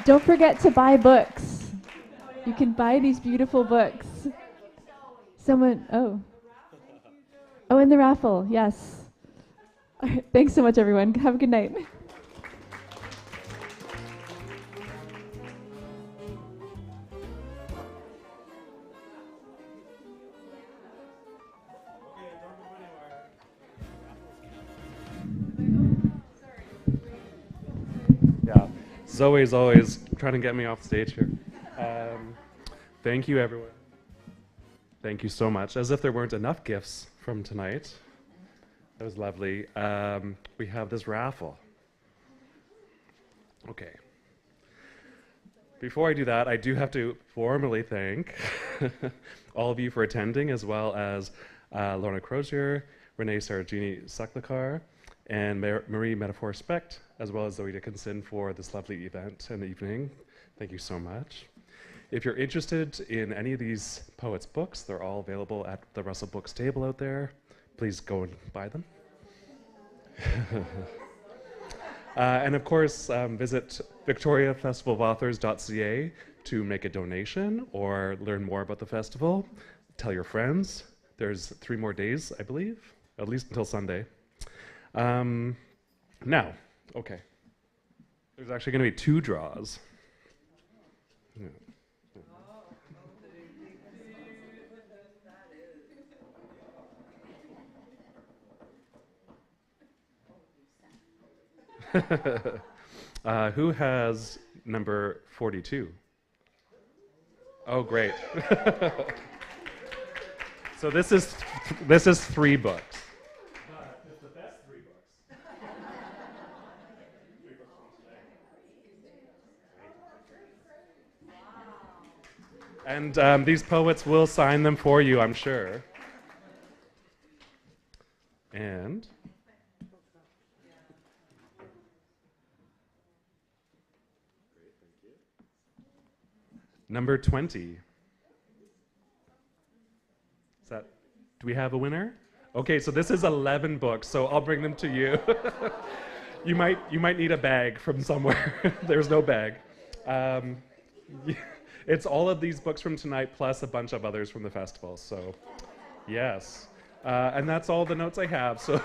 S3: Don't forget to buy books. You can buy these beautiful books. Oh, in the raffle, yes. All right, thanks so much, everyone. Have a good night.
S2: Zoe's always trying to get me off stage here. Thank you, everyone. Thank you so much. As if there weren't enough gifts from tonight. That was lovely. We have this raffle. Okay. Before I do that, I do have to formally thank all of you for attending, as well as Lorna Crozier, Renee Saragini-Saklakar, and Marie Metaphor Specht, as well as Zoe Dickinson for this lovely event and evening. Thank you so much. If you're interested in any of these poets' books, they're all available at the Russell Books table out there. Please go and buy them. And of course, visit victoriafestivalofauthors.ca to make a donation or learn more about the festival. Tell your friends. There's 3 more days, I believe, at least until Sunday. Now, okay. There's actually going to be 2 draws. Yeah. Who has number 42? Oh, great. So this is 3 books. But it's the best 3 books. And these poets will sign them for you, I'm sure. And number 20. Do we have a winner? Okay, so this is 11 books, so I'll bring them to you. You might need a bag from somewhere. There's no bag. It's all of these books from tonight plus a bunch of others from the festival. So, yes. And that's all the notes I have. So.